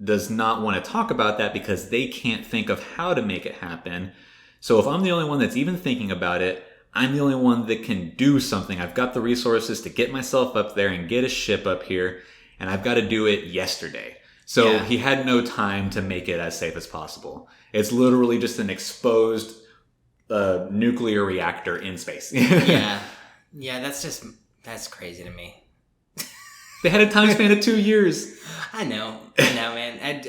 does not want to talk about that because they can't think of how to make it happen. So if I'm the only one that's even thinking about it, I'm the only one that can do something. I've got the resources to get myself up there and get a ship up here, and I've got to do it yesterday. So he had no time to make it as safe as possible. It's literally just an exposed nuclear reactor in space. Yeah, that's crazy to me. They had a time span of 2 years. I know, man.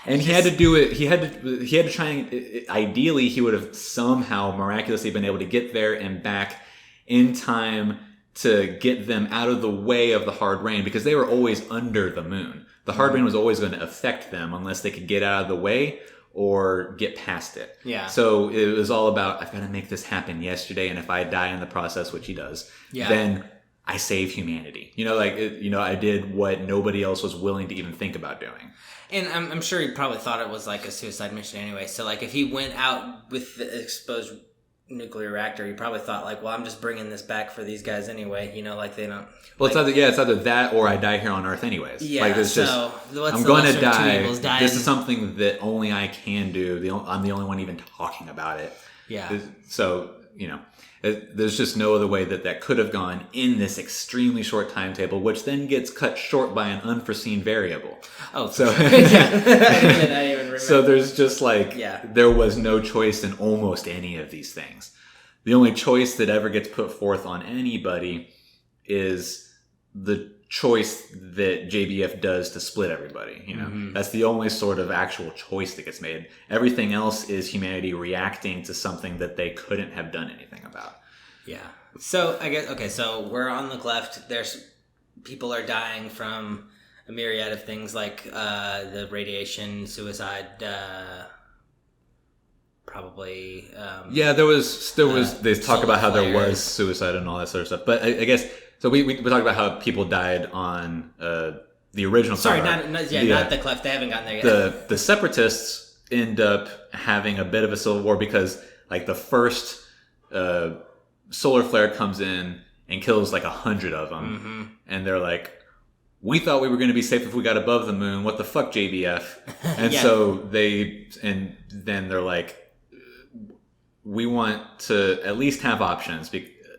And he had to do it. He had to try and ideally he would have somehow miraculously been able to get there and back in time to get them out of the way of the hard rain because they were always under the moon. The hard rain was always going to affect them unless they could get out of the way or get past it. Yeah. So it was all about, I've got to make this happen yesterday, and if I die in the process, which he does, then I save humanity. I did what nobody else was willing to even think about doing. And I'm sure he probably thought it was like a suicide mission anyway. So like if he went out with the exposed nuclear reactor, he probably thought like, well, I'm just bringing this back for these guys anyway. Like they don't. Well, it's either that or I die here on Earth anyways. Yeah. Like it's so I'm going to die. This is something that only I can do. I'm the only one even talking about it. Yeah. So there's just no other way that could have gone in this extremely short timetable, which then gets cut short by an unforeseen variable. Oh, so sure. I didn't even remember. So there's just there was no choice in almost any of these things. The only choice that ever gets put forth on anybody is the choice that JBF does to split everybody. That's the only sort of actual choice that gets made. Everything else is humanity reacting to something that they couldn't have done anything about. Yeah. So I guess so we're on the left. There's people are dying from a myriad of things like the radiation, suicide, probably. There was. They talk about how there was suicide and all that sort of stuff. But I guess so. We talked about how people died on the original. Sorry, not the cleft. They haven't gotten there yet. The separatists end up having a bit of a civil war because the first solar flare comes in and kills 100 of them, and they're like, we thought we were going to be safe if we got above the moon. What the fuck, JBF? And so then they're like, we want to at least have options.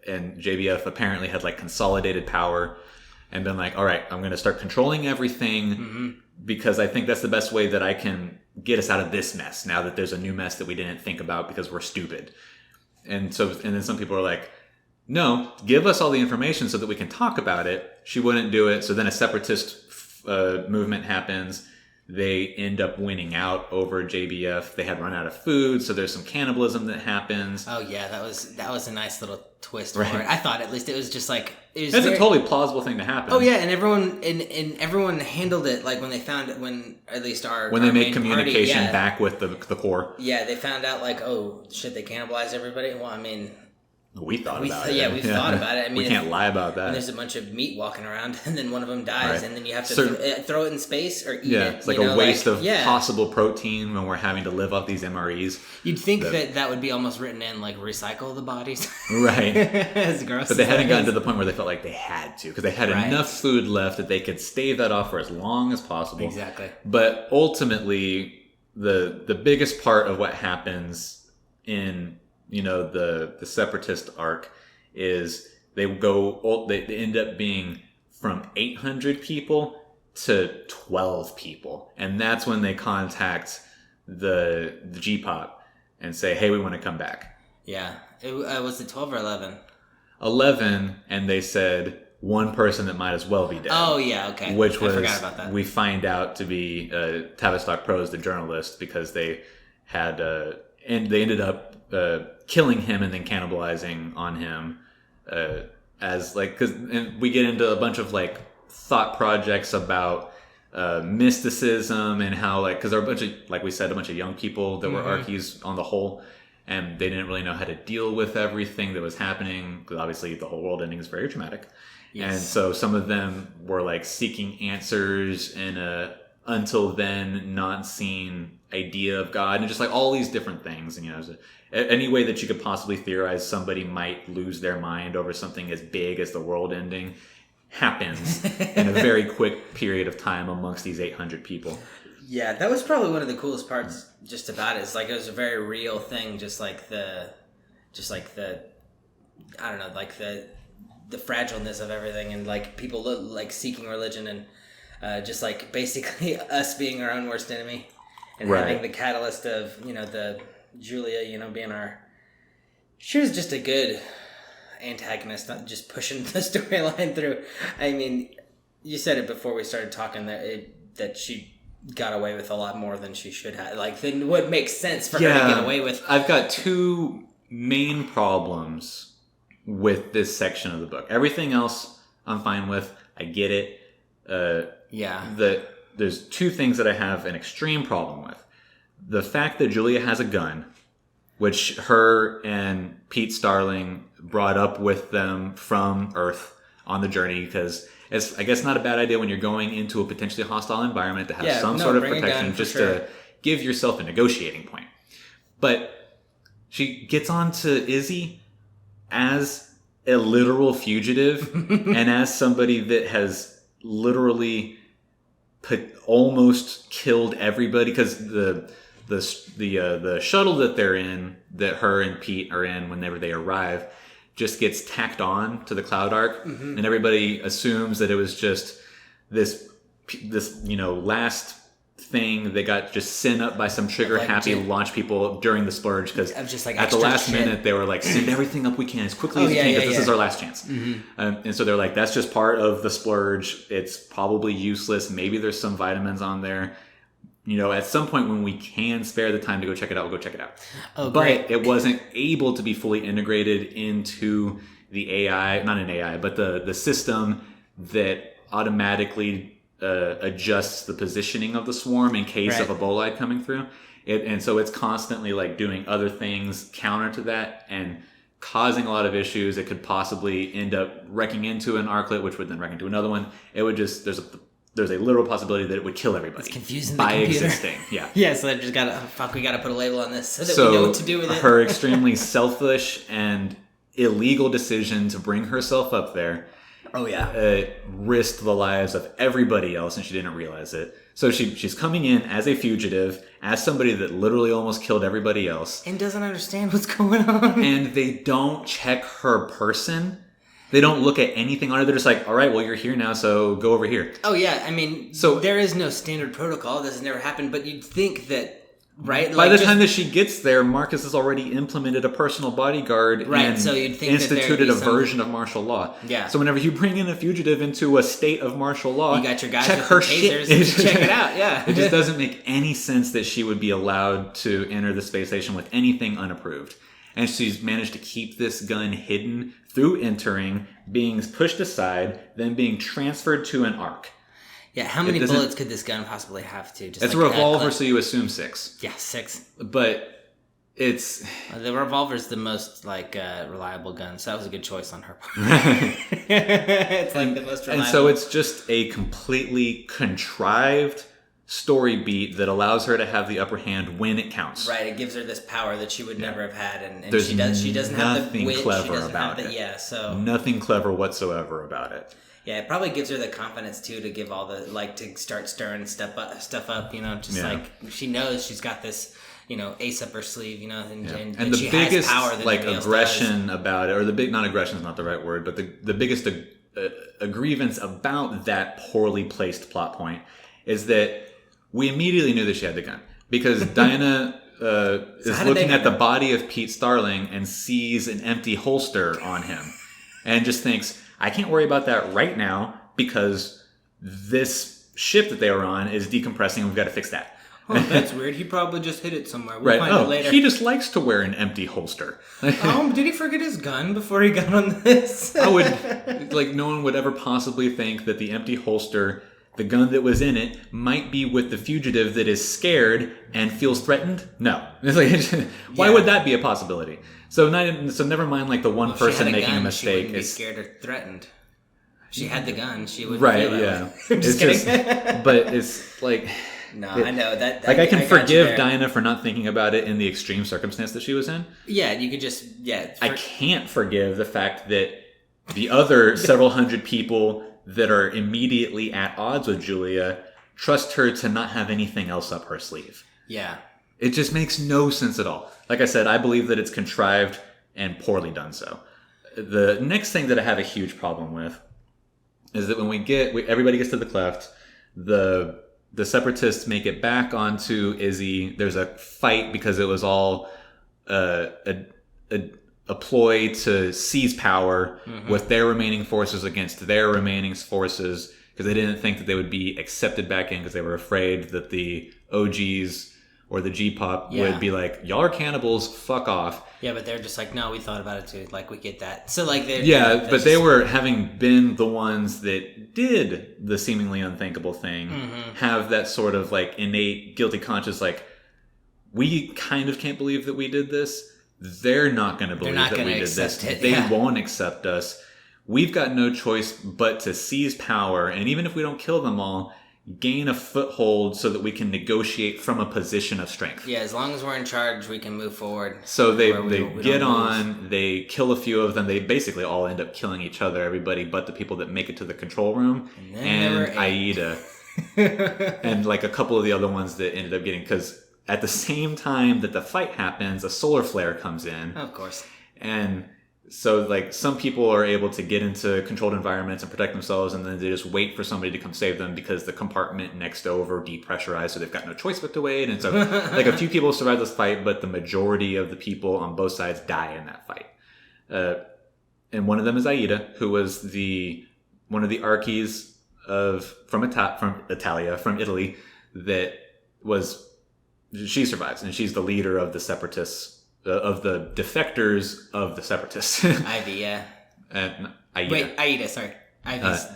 And JBF apparently had consolidated power and been like, all right, I'm going to start controlling everything because I think that's the best way that I can get us out of this mess now that there's a new mess that we didn't think about because we're stupid. And then some people are like, no, give us all the information so that we can talk about it. She wouldn't do it. So then a separatist movement happens. They end up winning out over JBF. They had run out of food, so there's some cannibalism that happens. Oh yeah, that was a nice little twist for it. I thought at least it was just a totally plausible thing to happen. Oh yeah, and everyone handled it when they found it when they made communication back with the core. Yeah, they found out oh shit, they cannibalized everybody. Well, I mean. We thought about it. Yeah, we've thought about it. I mean, we can't lie about that. And there's a bunch of meat walking around, and then one of them dies, and then you have to throw it in space or eat it. Yeah, it's a waste of possible protein when we're having to live off these MREs. You'd think that would be almost written in, recycle the bodies. Right. As gross. But they hadn't gotten to the point where they felt like they had to, because they had enough food left that they could stave that off for as long as possible. Exactly. But ultimately, the biggest part of what happens in the separatist arc is they end up being from 800 people to 12 people, and that's when they contact the G-pop and say, hey, we want to come back. Yeah. Was it 12 or 11? 11, and they said one person that might as well be dead. Oh yeah, okay. Which was, I forgot about that. We find out to be Tavistock Prose, the journalist, because they had and they ended up killing him and then cannibalizing on him and we get into a bunch of thought projects about mysticism and how, like, because there are a bunch of, like we said, a bunch of young people that were Archies on the whole, and they didn't really know how to deal with everything that was happening, because obviously the whole world ending is very traumatic. Yes. And so some of them were like seeking answers in a until then not seen idea of God, and just like all these different things. And, you know, any way that you could possibly theorize somebody might lose their mind over something as big as the world ending happens in a very quick period of time amongst these 800 people. Yeah, that was probably one of the coolest parts just about it. It's like it was a very real thing, just like the I don't know, like the fragileness of everything, and like people like seeking religion, and just like basically us being our own worst enemy, and having the catalyst of, you know, the Julia, you know, being she was just a good antagonist, not just pushing the storyline through. I mean, you said it before we started talking that she got away with a lot more than she should have. Like, then what makes sense for her to get away with? I've got two main problems with this section of the book. Everything else I'm fine with. I get it. There's two things that I have an extreme problem with. The fact that Julia has a gun, which her and Pete Starling brought up with them from Earth on the journey, because it's, I guess, not a bad idea when you're going into a potentially hostile environment to have some sort of protection, just to give yourself a negotiating point. But she gets on to Izzy as a literal fugitive and as somebody that has literally almost killed everybody, because the shuttle that they're in, that her and Pete are in whenever they arrive, just gets tacked on to the Cloud Ark, and everybody assumes that it was just this you know, last thing that got just sent up by some trigger happy launch people during the splurge, because like at the last minute they were like, send everything up we can as quickly as we can, because this is our last chance. And so they're like, that's just part of the splurge, it's probably useless, maybe there's some vitamins on there. You know, at some point when we can spare the time to go check it out, we'll go check it out. Oh, but great. It wasn't able to be fully integrated into the AI, not an AI, but the system that automatically adjusts the positioning of the swarm in case of a bolide coming through. And so it's constantly like doing other things counter to that and causing a lot of issues. It could possibly end up wrecking into an arclet, which would then wreck into another one. It would just, there's a literal possibility that it would kill everybody. It's confusing the computer. Existing. Yeah. Yeah, so I just we gotta put a label on this so that we know what to do with it. Her extremely selfish and illegal decision to bring herself up there risked the lives of everybody else, and she didn't realize it. So she's coming in as a fugitive, as somebody that literally almost killed everybody else. And doesn't understand what's going on. And they don't check her person. They don't look at anything on her. They're just like, all right, well, you're here now, so go over here. Oh, yeah. I mean, so there is no standard protocol. This has never happened. But you'd think that, right? By the time that she gets there, Marcus has already implemented a personal bodyguard and so you'd think instituted a version of martial law. Yeah. So whenever you bring in a fugitive into a state of martial law, you got your guys check with her tasers and check it out. Yeah. It just doesn't make any sense that she would be allowed to enter the space station with anything unapproved. And she's managed to keep this gun hidden through entering, being pushed aside, then being transferred to an arc. Yeah, how many bullets could this gun possibly have to? It's a revolver, so you assume 6. Yeah, 6. But it's... the revolver's the most, reliable gun, so that was a good choice on her part. It's the most reliable. And so it's just a completely contrived story beat that allows her to have the upper hand when it counts. Right, it gives her this power that she would never have had, and she doesn't have the wit, clever about it. Yeah, so nothing clever whatsoever about it. Yeah, it probably gives her the confidence too to give all the to start stirring stuff up. You know, like she knows she's got this, ace up her sleeve. And the she biggest has power that aggression about it, or not aggression is not the right word, but the biggest grievance about that poorly placed plot point is that we immediately knew that she had the gun, because Diana is looking at the body of Pete Starling and sees an empty holster on him and just thinks, I can't worry about that right now because this ship that they were on is decompressing and we've got to fix that. Oh, that's weird. He probably just hid it somewhere. We'll find it later. He just likes to wear an empty holster. Did he forget his gun before he got on this? No one would ever possibly think that the empty holster the gun that was in it might be with the fugitive that is scared and feels threatened? No. It's like, why would that be a possibility? So never mind like the one person making a mistake. She wouldn't be scared or threatened. If she had the gun, she would right, feel yeah. I'm just kidding. But it's like... No, I know that. Like I can forgive Dinah for not thinking about it in the extreme circumstance that she was in. Yeah, you could just I can't forgive the fact that the other several hundred people that are immediately at odds with Julia trust her to not have anything else up her sleeve. Yeah, it just makes no sense at all. Like I said, I believe that it's contrived and poorly done. So the next thing that I have a huge problem with is that when everybody gets to the cleft, the separatists make it back onto Izzy. There's a fight because it was all a ploy to seize power with their remaining forces against their remaining forces because they didn't think that they would be accepted back in because they were afraid that the OGs or the G-pop would be like, y'all are cannibals, fuck off. Yeah, but they're just like, no, we thought about it too. Like, we get that. So, like, they were, having been the ones that did the seemingly unthinkable thing, have that sort of, like, innate guilty conscience, like, we kind of can't believe that we did this. They're not going to believe that we did this. They won't accept us. We've got no choice but to seize power, and even if we don't kill them all, gain a foothold so that we can negotiate from a position of strength. Yeah, as long as we're in charge, we can move forward. So they get on, they kill a few of them. They basically all end up killing each other, everybody but the people that make it to the control room. And Aida. And like a couple of the other ones that ended up getting... Because at the same time that the fight happens, a solar flare comes in. Of course. And... So, like, some people are able to get into controlled environments and protect themselves, and then they just wait for somebody to come save them because the compartment next over depressurized, so they've got no choice but to wait. And so, like, a few people survive this fight, but the majority of the people on both sides die in that fight. And one of them is Aida, who was one of the Archies from Italy, that was... She survives, and she's the leader of the separatists. Of the defectors of the separatists. Ivy, yeah. Aida. Wait, Aida, sorry. Ivy's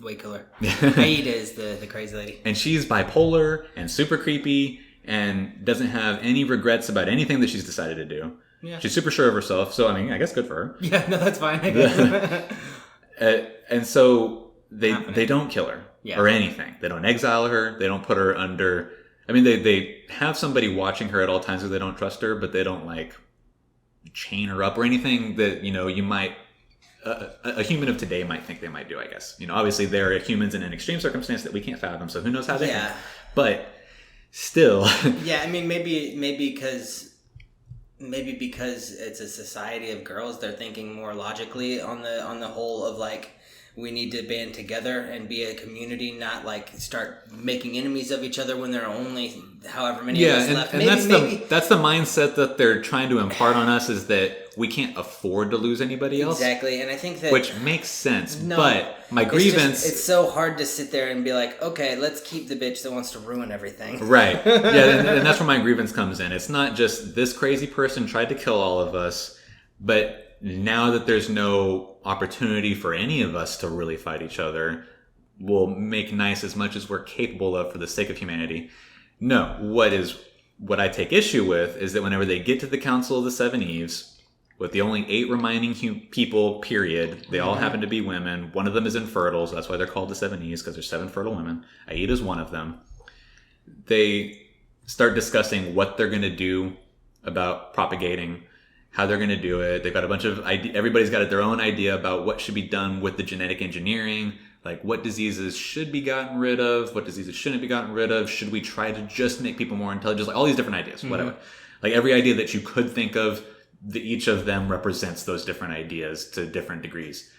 way cooler. Aida is the crazy lady. And she's bipolar and super creepy and doesn't have any regrets about anything that she's decided to do. Yeah. She's super sure of herself, so I mean, I guess good for her. Yeah, no, that's fine, I guess. And so they don't kill her or anything. They don't exile her. They don't put her under... I mean, they have somebody watching her at all times because they don't trust her, but they don't, like, chain her up or anything that, you might... a human of today might think they might do, I guess. Obviously, there are humans in an extreme circumstance that we can't fathom, so who knows how they think. But still... Yeah, I mean, maybe because it's a society of girls, they're thinking more logically on the whole of, like... We need to band together and be a community, not like start making enemies of each other when there are only however many of us left. And that's the mindset that they're trying to impart on us, is that we can't afford to lose anybody else. Exactly, and I think that... Which makes sense, but my grievance... It's so hard to sit there and be like, okay, let's keep the bitch that wants to ruin everything. Right. Yeah, and that's where my grievance comes in. It's not just this crazy person tried to kill all of us, but... Now that there's no opportunity for any of us to really fight each other, we'll make nice as much as we're capable of for the sake of humanity. No, what I take issue with is that whenever they get to the Council of the Seveneves, with the only 8 remaining people, period, they all happen to be women. One of them is infertile, so that's why they're called the Seveneves, because there's 7 fertile women. Aida's one of them. They start discussing what they're going to do about propagating, how they're going to do it. They've got a bunch of everybody's got their own idea about what should be done with the genetic engineering, like what diseases should be gotten rid of, what diseases shouldn't be gotten rid of. Should we try to just make people more intelligent? Like all these different ideas, whatever. Like every idea that you could think of, each of them represents those different ideas to different degrees.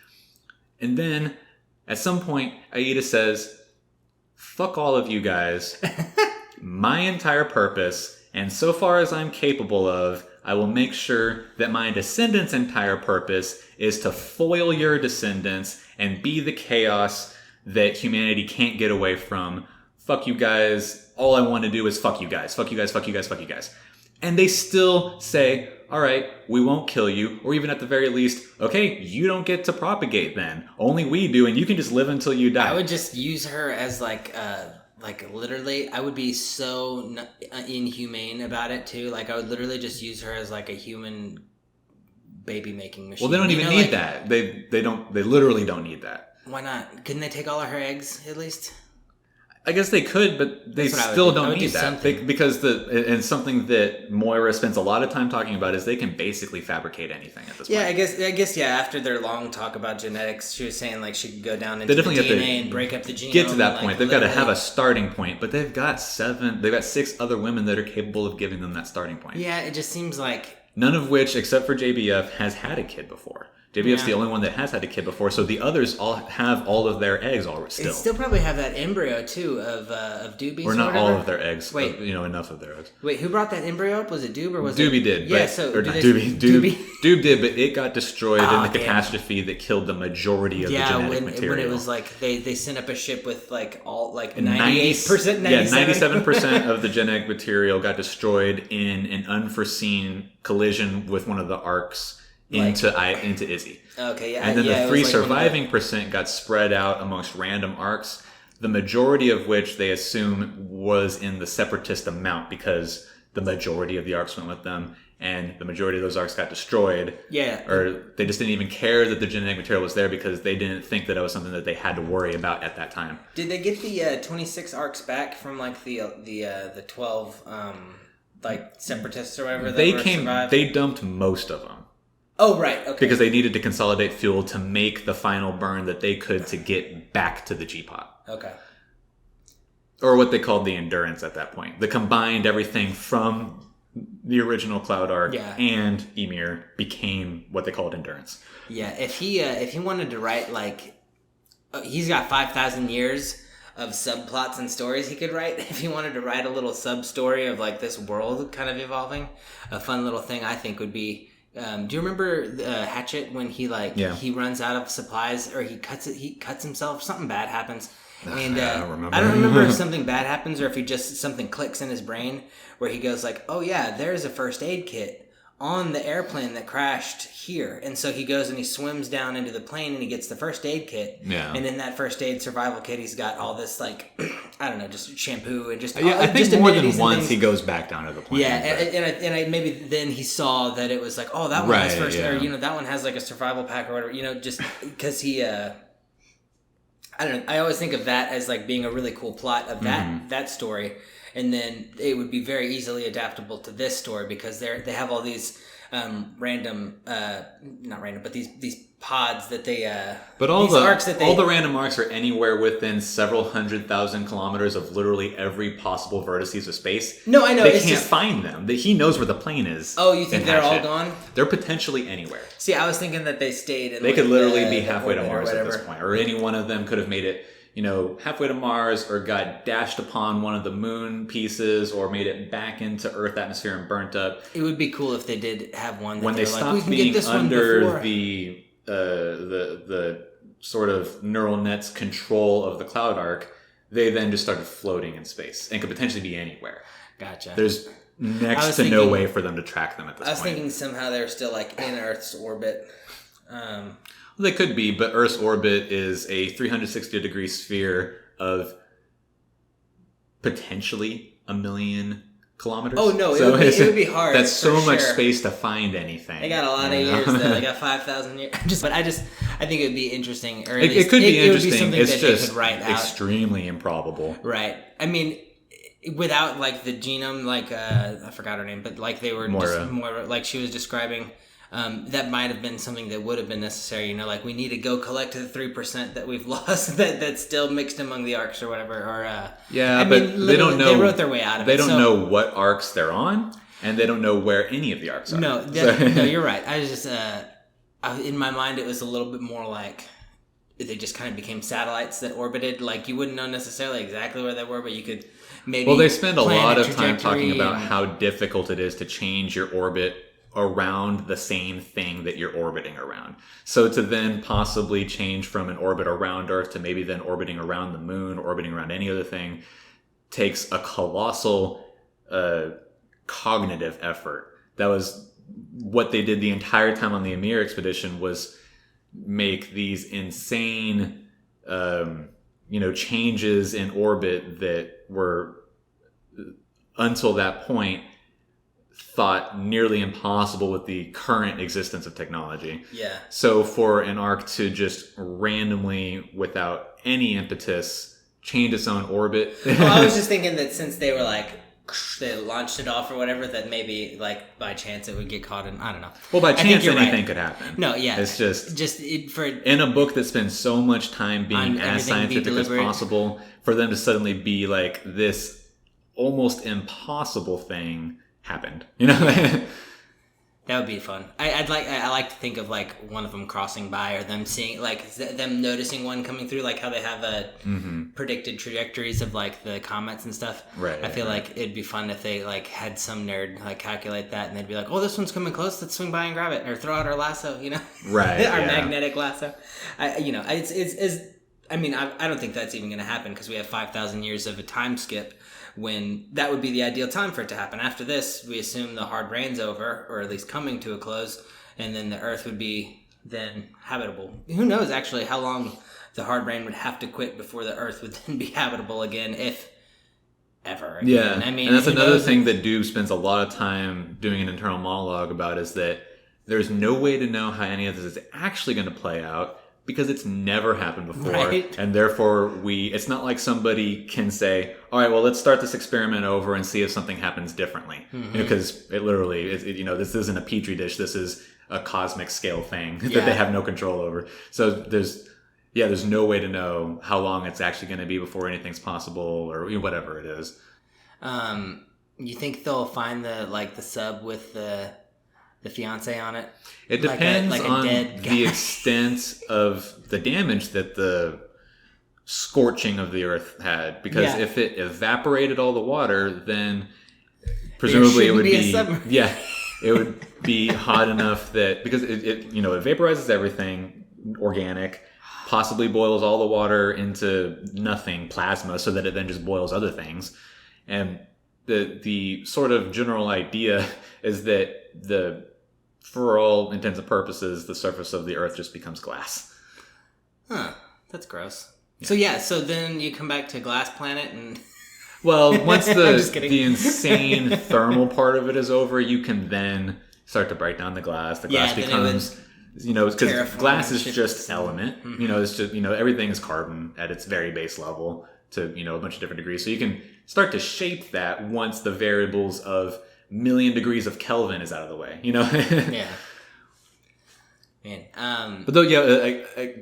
And then at some point, Aida says, fuck all of you guys. My entire purpose, and so far as I'm capable of, I will make sure that my descendants' entire purpose is to foil your descendants and be the chaos that humanity can't get away from. Fuck you guys. All I want to do is fuck you guys. Fuck you guys, fuck you guys, fuck you guys. And they still say, all right, we won't kill you, or even at the very least, okay, you don't get to propagate then. Only we do, and you can just live until you die. I would just use her as like literally, I would be so inhumane about it too. Like I would literally just use her as like a human baby making machine. Well, they don't even need that. They literally don't need that. Why not? Couldn't they take all of her eggs at least? I guess they could, but they still don't need that. Because something that Moira spends a lot of time talking about is they can basically fabricate anything at this point. Yeah, I guess. After their long talk about genetics, she was saying like she could go down into the DNA and break up the genome. Get to that point. They've got to have a starting point, but they've got 6 other women that are capable of giving them that starting point. Yeah, it just seems like none of which, except for JBF, has had a kid before. JBF's the only one that has had a kid before, so the others all have all of their eggs already still. They still probably have that embryo, too, of Doobie's or not all of their eggs. Wait. Enough of their eggs. Wait, who brought that embryo up? Was it Doob or was Doobie it... did. Yeah, Doobie. Doob did, but it got destroyed in the catastrophe that killed the majority of the genetic material. When it was like, they sent up a ship with like all, like 98%, 97% of the genetic material got destroyed in an unforeseen collision with one of the arcs into Izzy. Okay, yeah. And then the 3 surviving percent got spread out amongst random arcs, the majority of which they assume was in the Separatist amount because the majority of the arcs went with them, and the majority of those arcs got destroyed. Yeah. Or they just didn't even care that the genetic material was there because they didn't think that it was something that they had to worry about at that time. Did they get the 26 arcs back from like the 12 like Separatists or whatever? They dumped most of them. Oh, right. Okay. Because they needed to consolidate fuel to make the final burn that they could to get back to the G-Pod. Okay. Or what they called the Endurance at that point. They combined everything from the original Cloud Arc and Ymir became what they called Endurance. Yeah, if he wanted to write like... he's got 5,000 years of subplots and stories he could write. If he wanted to write a little sub-story of like this world kind of evolving, a fun little thing I think would be... do you remember Hatchet when he he runs out of supplies or he cuts himself? Something bad happens, and I don't remember if something bad happens or if something clicks in his brain where he goes like, "Oh yeah, there's a first aid kit on the airplane that crashed here," and so he goes and he swims down into the plane and he gets the first aid kit. Yeah. And in that first aid survival kit, he's got all this like I don't know, just shampoo and just I think just more than once he goes back down to the plane. Yeah, and maybe then he saw that it was like, oh, that one has first, or that one has like a survival pack or whatever, just because he. I don't know. I always think of that as like being a really cool plot of that story, and then it would be very easily adaptable to this story because they have all these not random, but these pods that they but all the random arcs are anywhere within several 100,000 kilometers of literally every possible vertices of space. No, I know they can't find them. He knows where the plane is. Oh, you think they're all gone? They're potentially anywhere. See, I was thinking that they stayed in. They could literally be halfway to Mars at this point, or any one of them could have made it. Halfway to Mars, or got dashed upon one of the moon pieces, or made it back into Earth atmosphere and burnt up. It would be cool if they did have one. When they stopped being under the sort of neural net's control of the Cloud Arc, they then just started floating in space and could potentially be anywhere. Gotcha. There's next to no way for them to track them at this point. I was thinking somehow they're still like in Earth's orbit. They could be, but Earth's orbit is a 360-degree sphere of potentially 1 million kilometers. Oh no, it would be hard. That's so much space to find anything. They got a lot of years. They got 5,000 years. I think it would be interesting. Or it could be interesting. Would be something it's that just they could write out. Extremely improbable. Right. I mean, without like the genome, like I forgot her name, but like they were Moira, like she was describing. That might have been something that would have been necessary, like we need to go collect the 3% that we've lost that's still mixed among the arcs or whatever. Or they don't know. They wrote their way out of it. They don't know what arcs they're on, and they don't know where any of the arcs are. No, no, you're right. I was just in my mind it was a little bit more like they just kind of became satellites that orbited. Like you wouldn't know necessarily exactly where they were, but you could maybe. Well, they spend a lot of time talking about how difficult it is to change your orbit around the same thing that you're orbiting around. So to then possibly change from an orbit around Earth to maybe then orbiting around the moon, orbiting around any other thing, takes a colossal cognitive effort that was what they did the entire time on the Amir expedition was make these insane, changes in orbit that were, until that point, thought nearly impossible with the current existence of technology. Yeah. So for an arc to just randomly, without any impetus, change its own orbit. Well, I was just thinking that since they were like, they launched it off or whatever, that maybe like by chance it would get caught in, I don't know. Well, by chance anything could happen. No, yeah. It's just for in a book that spends so much time being as scientific as possible, for them to suddenly be like, this almost impossible thing happened, That would be fun. I like to think of like one of them crossing by, or them seeing like them noticing one coming through, like how they have a predicted trajectories of like the comets and stuff. Right. I feel like it'd be fun if they like had some nerd like calculate that, and they'd be like, "Oh, this one's coming close. Let's swing by and grab it, or throw out our lasso." Right. Our magnetic lasso. I don't think that's even going to happen because we have 5,000 years of a time skip. When that would be the ideal time for it to happen. After this, we assume the hard rain's over, or at least coming to a close, and then the Earth would be then habitable. Who knows, actually, how long the hard rain would have to quit before the Earth would then be habitable again, if ever again. Yeah, I mean, and that's another thing that Doob spends a lot of time doing an internal monologue about, is that there's no way to know how any of this is actually going to play out, because it's never happened before. Right. And therefore it's not like somebody can say, all right, well, let's start this experiment over and see if something happens differently. Because it literally, this isn't a petri dish. This is a cosmic scale thing that they have no control over. So there's no way to know how long it's actually going to be before anything's possible, or whatever it is. You think they'll find the sub with the fiance on it? It depends on the extent of the damage that the scorching of the Earth had. Because if it evaporated all the water, then presumably it would be it would be hot enough that, because it vaporizes everything organic, possibly boils all the water into nothing, plasma, so that it then just boils other things. And the sort of general idea is that for all intents and purposes, the surface of the Earth just becomes glass. Huh. That's gross. Yeah. So then you come back to Glass Planet and... Well, once the insane thermal part of it is over, you can then start to break down the glass. The glass becomes... because glass is just element. It's just, everything is carbon at its very base level to, a bunch of different degrees. So you can start to shape that once the variables of million degrees of Kelvin is out of the way, Yeah. Man. But though, I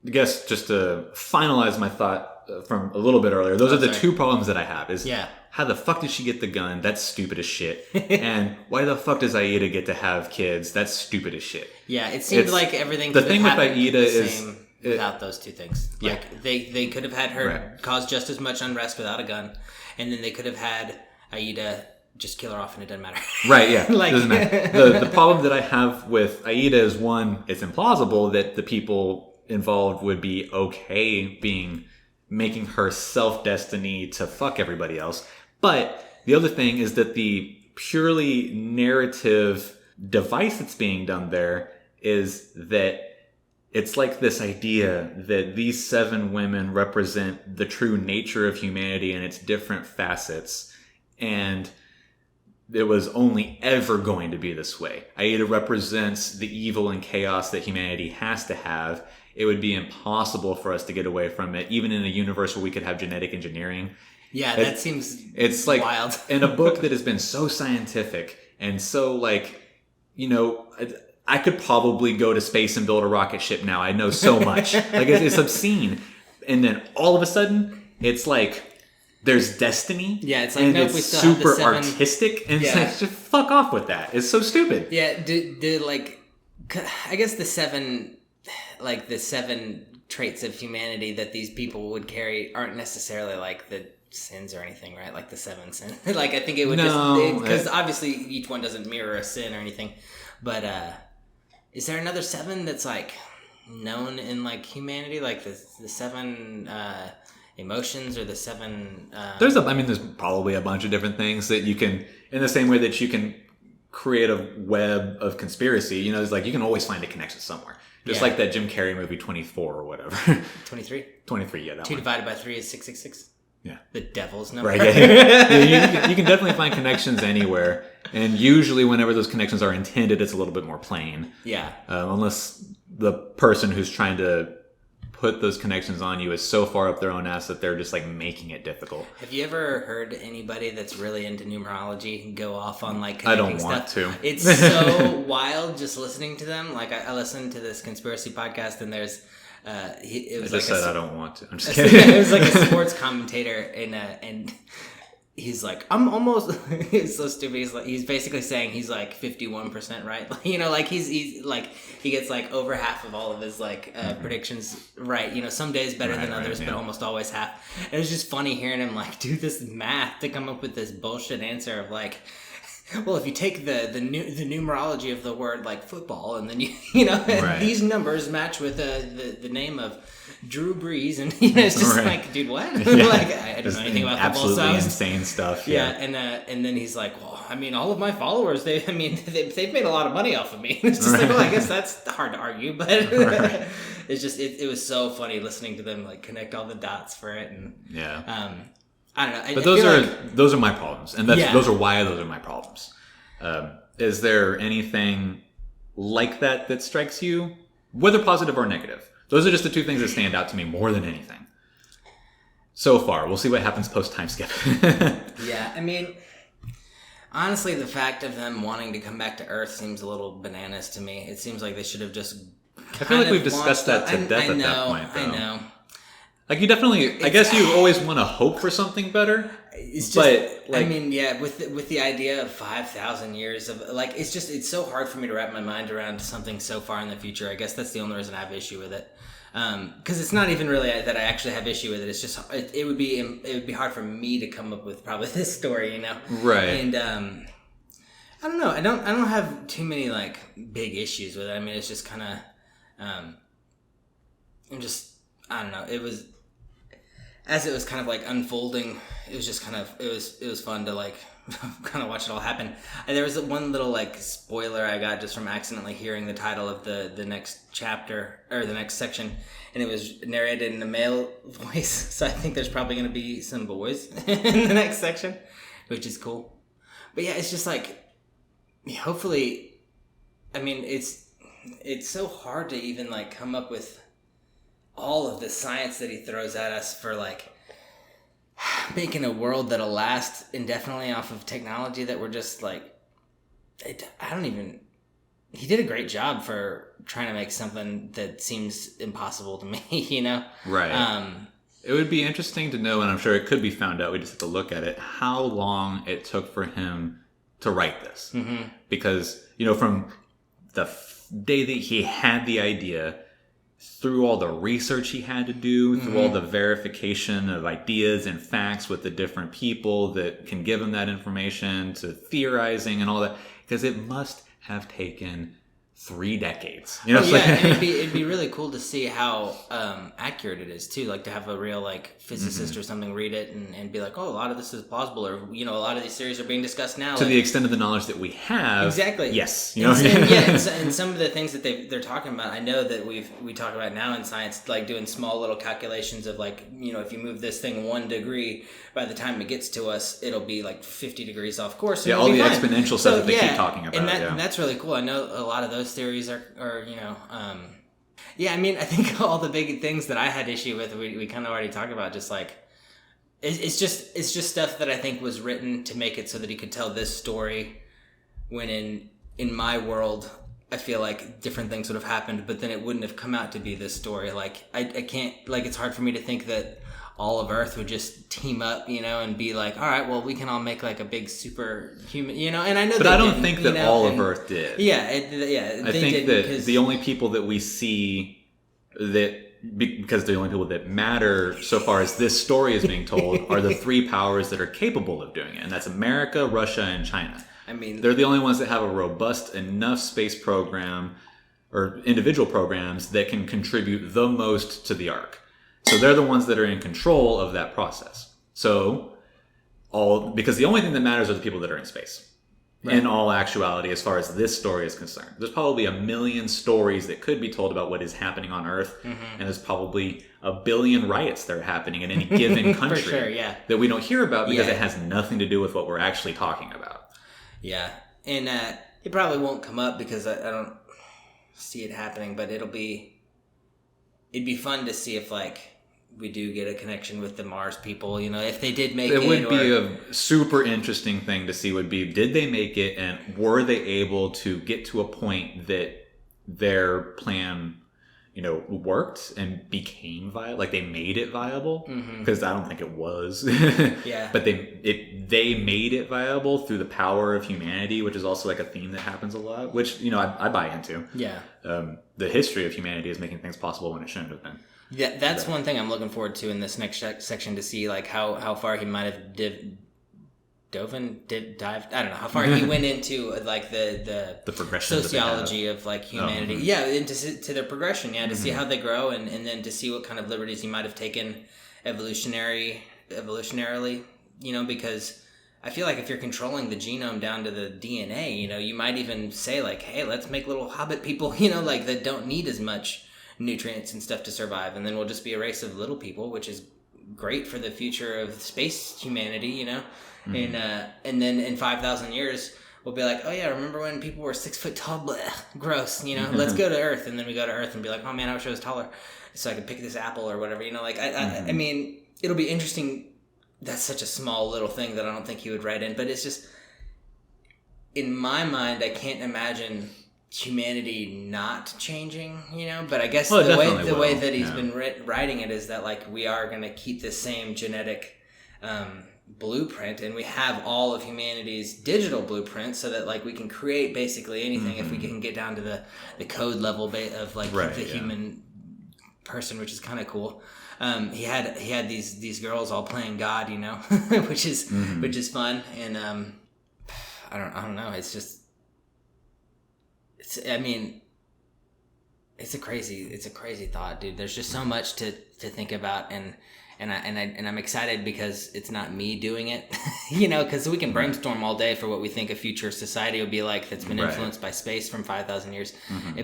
guess just to finalize my thought from a little bit earlier, those are the two problems that I have. Is how the fuck did she get the gun? That's stupid as shit. And why the fuck does Aida get to have kids? That's stupid as shit. Yeah, it seemed like everything. The thing with Aida is without those two things. Yeah. Like they could have had her cause just as much unrest without a gun, and then they could have had Aida just kill her off and it doesn't matter. Right, yeah. Doesn't matter. The problem that I have with Aida is, one, it's implausible that the people involved would be okay making her self-destiny to fuck everybody else. But the other thing is that the purely narrative device that's being done there is that it's like this idea that these 7 women represent the true nature of humanity and its different facets, and it was only ever going to be this way. Aida represents the evil and chaos that humanity has to have. It would be impossible for us to get away from it, even in a universe where we could have genetic engineering. Yeah, that seems it's like wild. In a book that has been so scientific and so I could probably go to space and build a rocket ship now. I know so much. It's obscene. And then all of a sudden, it's like there's destiny. Yeah, it's like, and nope, it's we still super have the 7... artistic, and it's like, just fuck off with that. It's so stupid. Yeah, I guess the 7 traits of humanity that these people would carry aren't necessarily like the sins or anything, right? Like the 7 sins. I think it would because obviously each one doesn't mirror a sin or anything. But is there another 7 that's like known in like humanity, like the 7 emotions, or the 7 there's probably a bunch of different things that you can, in the same way that you can create a web of conspiracy, you know, it's like you can always find a connection somewhere. Just like that Jim Carrey movie 24 or whatever. 23? 23, yeah, that 2 one. divided by 3 is 666. Yeah. The devil's number. Right, yeah, you can definitely find connections anywhere. And usually whenever those connections are intended, it's a little bit more plain. Yeah. Unless the person who's trying to put those connections on you is so far up their own ass that they're just like making it difficult. Have you ever heard anybody that's really into numerology go off on like I connecting don't want stuff? to. It's so wild just listening to them. Like I listened to this conspiracy podcast and there's it was I just like said I don't want to. I'm just kidding. It was like a sports commentator and he's like, I'm almost. He's so stupid. He's basically saying he's like 51% right. You know, like he's like he gets like over half of all of his like predictions right. You know, some days better than others, but almost always half. And it was just funny hearing him like do this math to come up with this bullshit answer of like, well, if you take the numerology of the word like football, and then you know these numbers match with the name of Drew Brees, and you know, it's just like, dude, what? Yeah. Like I don't know anything about football. Absolutely insane stuff. Yeah, and then he's like, well, I mean, all of my followers, they've made a lot of money off of me. It's just like, well, I guess that's hard to argue, but it's just it was so funny listening to them like connect all the dots for it, and I don't know. But those are my problems, and those are my problems. Is there anything like that strikes you, whether positive or negative? Those are just the two things that stand out to me more than anything. So far, we'll see what happens post time skip. Yeah, I mean, honestly, the fact of them wanting to come back to Earth seems a little bananas to me. It seems like they should have just. I feel like we've discussed that to death at that point, though. I know. Like you definitely, I guess you always want to hope for something better. It's just, but like, I mean, yeah, with the idea of 5,000 years of like, it's so hard for me to wrap my mind around something so far in the future. I guess that's the only reason I have issue with it. Because it's not even really that I actually have issue with it. It's just it would be hard for me to come up with probably this story, you know? Right. And I don't know. I don't have too many like big issues with it. I mean, it's just kind of I don't know. It was. As it was kind of like unfolding, it was just kind of it was fun to like kind of watch it all happen. And there was one little like spoiler I got just from accidentally hearing the title of the next chapter or the next section, and it was narrated in a male voice. So I think there's probably going to be some boys in the next section, which is cool. But yeah, it's just like hopefully, I mean it's so hard to even like come up with all of the science that he throws at us for like making a world that'll last indefinitely off of technology that we're just like he did a great job for trying to make something that seems impossible to me, you know? Right. It would be interesting to know, and I'm sure it could be found out, we just have to look at it, how long it took for him to write this. Mm-hmm. Because, you know, from the day that he had the idea, through all the research he had to do, through all the verification of ideas and facts with the different people that can give him that information, to theorizing and all that, because it must have taken 3 decades. You know, and it'd be really cool to see how accurate it is too. Like to have a real like physicist or something read it and be like, oh, a lot of this is plausible, or you know, a lot of these theories are being discussed now. To the extent of the knowledge that we have, exactly. Yes, you know, and some of the things that they're talking about, I know that we talk about now in science, like doing small little calculations of like, you know, if you move this thing 1 degree, by the time it gets to us, it'll be like 50 degrees off course. Yeah, all the exponential stuff that they keep talking about. And that's really cool. I know a lot of those theories are you know, I mean, I think all the big things that I had issue with, we kind of already talked about, just like, it's just stuff that I think was written to make it so that he could tell this story, when in my world, I feel like different things would have happened, but then it wouldn't have come out to be this story. Like, I can't, like, it's hard for me to think that all of Earth would just team up, you know, and be like, all right, well, we can all make like a big superhuman, you know. And I know, but I don't think that all of Earth did. Yeah, I think that the only people that we see because the only people that matter so far as this story is being told are the 3 powers that are capable of doing it, and that's America, Russia, and China. I mean, they're the only ones that have a robust enough space program or individual programs that can contribute the most to the arc. So they're the ones that are in control of that process. So because the only thing that matters are the people that are in space. in all actuality, as far as this story is concerned. There's probably a million stories that could be told about what is happening on Earth, and there's probably a billion riots that are happening in any given country For sure, yeah. that we don't hear about because it has nothing to do with what we're actually talking about. Yeah, and it probably won't come up because I don't see it happening, but it'd be fun to see if like we do get a connection with the Mars people, if they did make it. It would be a super interesting thing to see would be, did they make it, and were they able to get to a point that their plan, worked and became viable? Like they made it viable? Because I don't think it was. Yeah. But they made it viable through the power of humanity, which is also like a theme that happens a lot, which, I buy into. Yeah. The history of humanity is making things possible when it shouldn't have been. Yeah, that's one thing I'm looking forward to in this next section, to see like how far he might have dived. I don't know how far he went into like the progression, sociology of like humanity. Yeah, into their progression. Yeah, to see how they grow, and then to see what kind of liberties he might have taken evolutionarily. Because I feel like if you're controlling the genome down to the DNA, you might even say like, hey, let's make little hobbit people, like that don't need as much nutrients and stuff to survive, and then we'll just be a race of little people, which is great for the future of space humanity, and then in 5,000 years we'll be like, oh yeah, remember when people were 6 foot tall? Blech, gross, let's go to Earth, and then we go to Earth and be like, oh man, I wish I was taller so I could pick this apple or whatever, I mean, it'll be interesting. That's such a small little thing that I don't think he would write in, but it's just, in my mind, I can't imagine humanity not changing, but I guess the way that he's been writing it is that like we are going to keep the same genetic blueprint, and we have all of humanity's digital blueprint, so that like we can create basically anything if we can get down to the code level of like the human person, which is kind of cool. He had these girls all playing God, which is fun, and I don't know, it's just, it's a crazy thought, dude. There's just so much to think about, and I'm excited because it's not me doing it, because we can brainstorm all day for what we think a future society will be like that's been influenced by space from 5,000 years.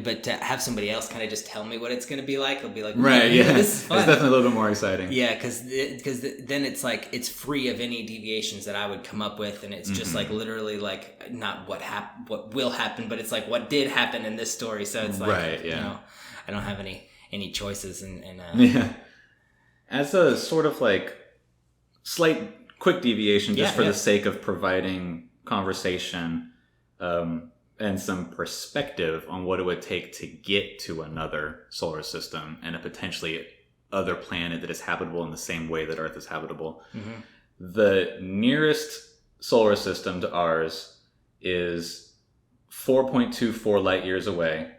But to have somebody else kind of just tell me what it's going to be like, it'll be like, this is fun. It's definitely a little bit more exciting. Yeah, because then it's like it's free of any deviations that I would come up with, and it's just like literally like not what will happen, but it's like what did happen in this story. So it's like I don't have any choices, and as a sort of like slight quick deviation, just for the sake of providing conversation and some perspective on what it would take to get to another solar system and a potentially other planet that is habitable in the same way that Earth is habitable. The nearest solar system to ours is 4.24 light years away,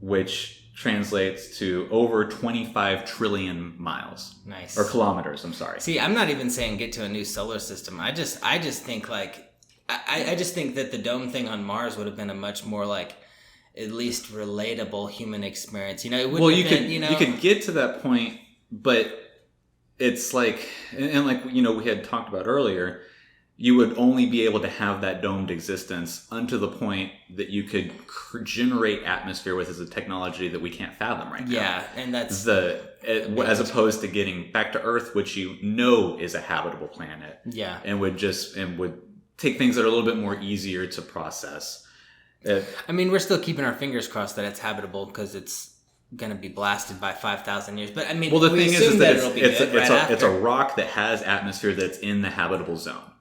which translates to over 25 trillion miles. Nice. Or kilometers, I'm sorry. See, I'm not even saying get to a new solar system. I just think like, I just think that the dome thing on Mars would have been a much more like, at least relatable human experience. It wouldn't have been, you could get to that point, but it's like, and like, we had talked about earlier, you would only be able to have that domed existence unto the point that you could generate atmosphere with as a technology that we can't fathom right now. Yeah, and that's as opposed to getting back to Earth, which is a habitable planet. Yeah, and would take things that are a little bit more easier to process. I mean, we're still keeping our fingers crossed that it's habitable because it's going to be blasted by 5,000 years. But I mean, the thing is that it's a rock that has atmosphere that's in the habitable zone.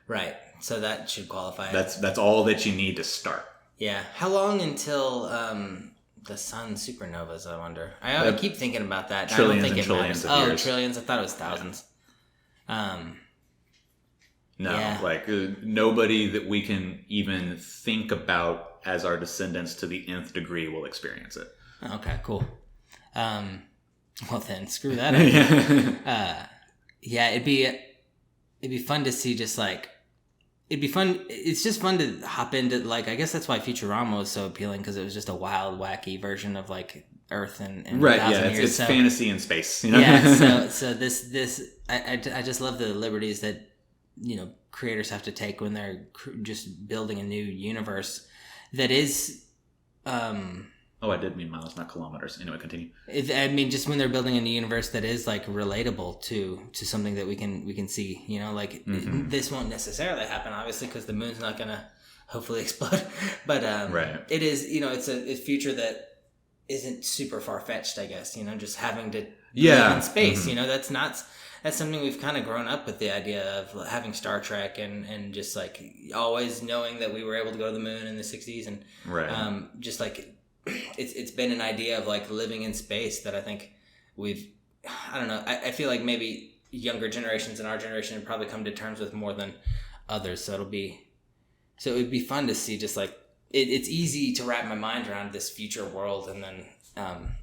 Right. So that should qualify. That's all that you need to start. Yeah. How long until the sun supernovas, I wonder? I keep thinking about that. Trillions I don't think and trillions of years. Trillions. I thought it was thousands. Nobody that we can even think about as our descendants to the nth degree will experience it. Okay, cool. Well then, screw that up. It'd be fun to see just like, it'd be fun. It's just fun to hop into, like, I guess that's why Futurama was so appealing, because it was just a wild, wacky version of like Earth and right. Yeah, it's fantasy in space. Yeah. So this I just love the liberties that creators have to take when they're just building a new universe that is. I did mean miles, not kilometers. Anyway, continue. I mean, just when they're building a new universe that is like relatable to something that we can see. You know, like this won't necessarily happen, obviously, because the moon's not gonna hopefully explode. But right. It is. You know, it's a future that isn't super far fetched. I guess, you know, just having to live in space. You know, that's something we've kind of grown up with, the idea of having Star Trek and just like always knowing that we were able to go to the moon in the 60s and just like it's been an idea of like living in space that I think I don't know, I feel like maybe younger generations and our generation have probably come to terms with more than others, so it would be fun to see just like it's easy to wrap my mind around this future world, and then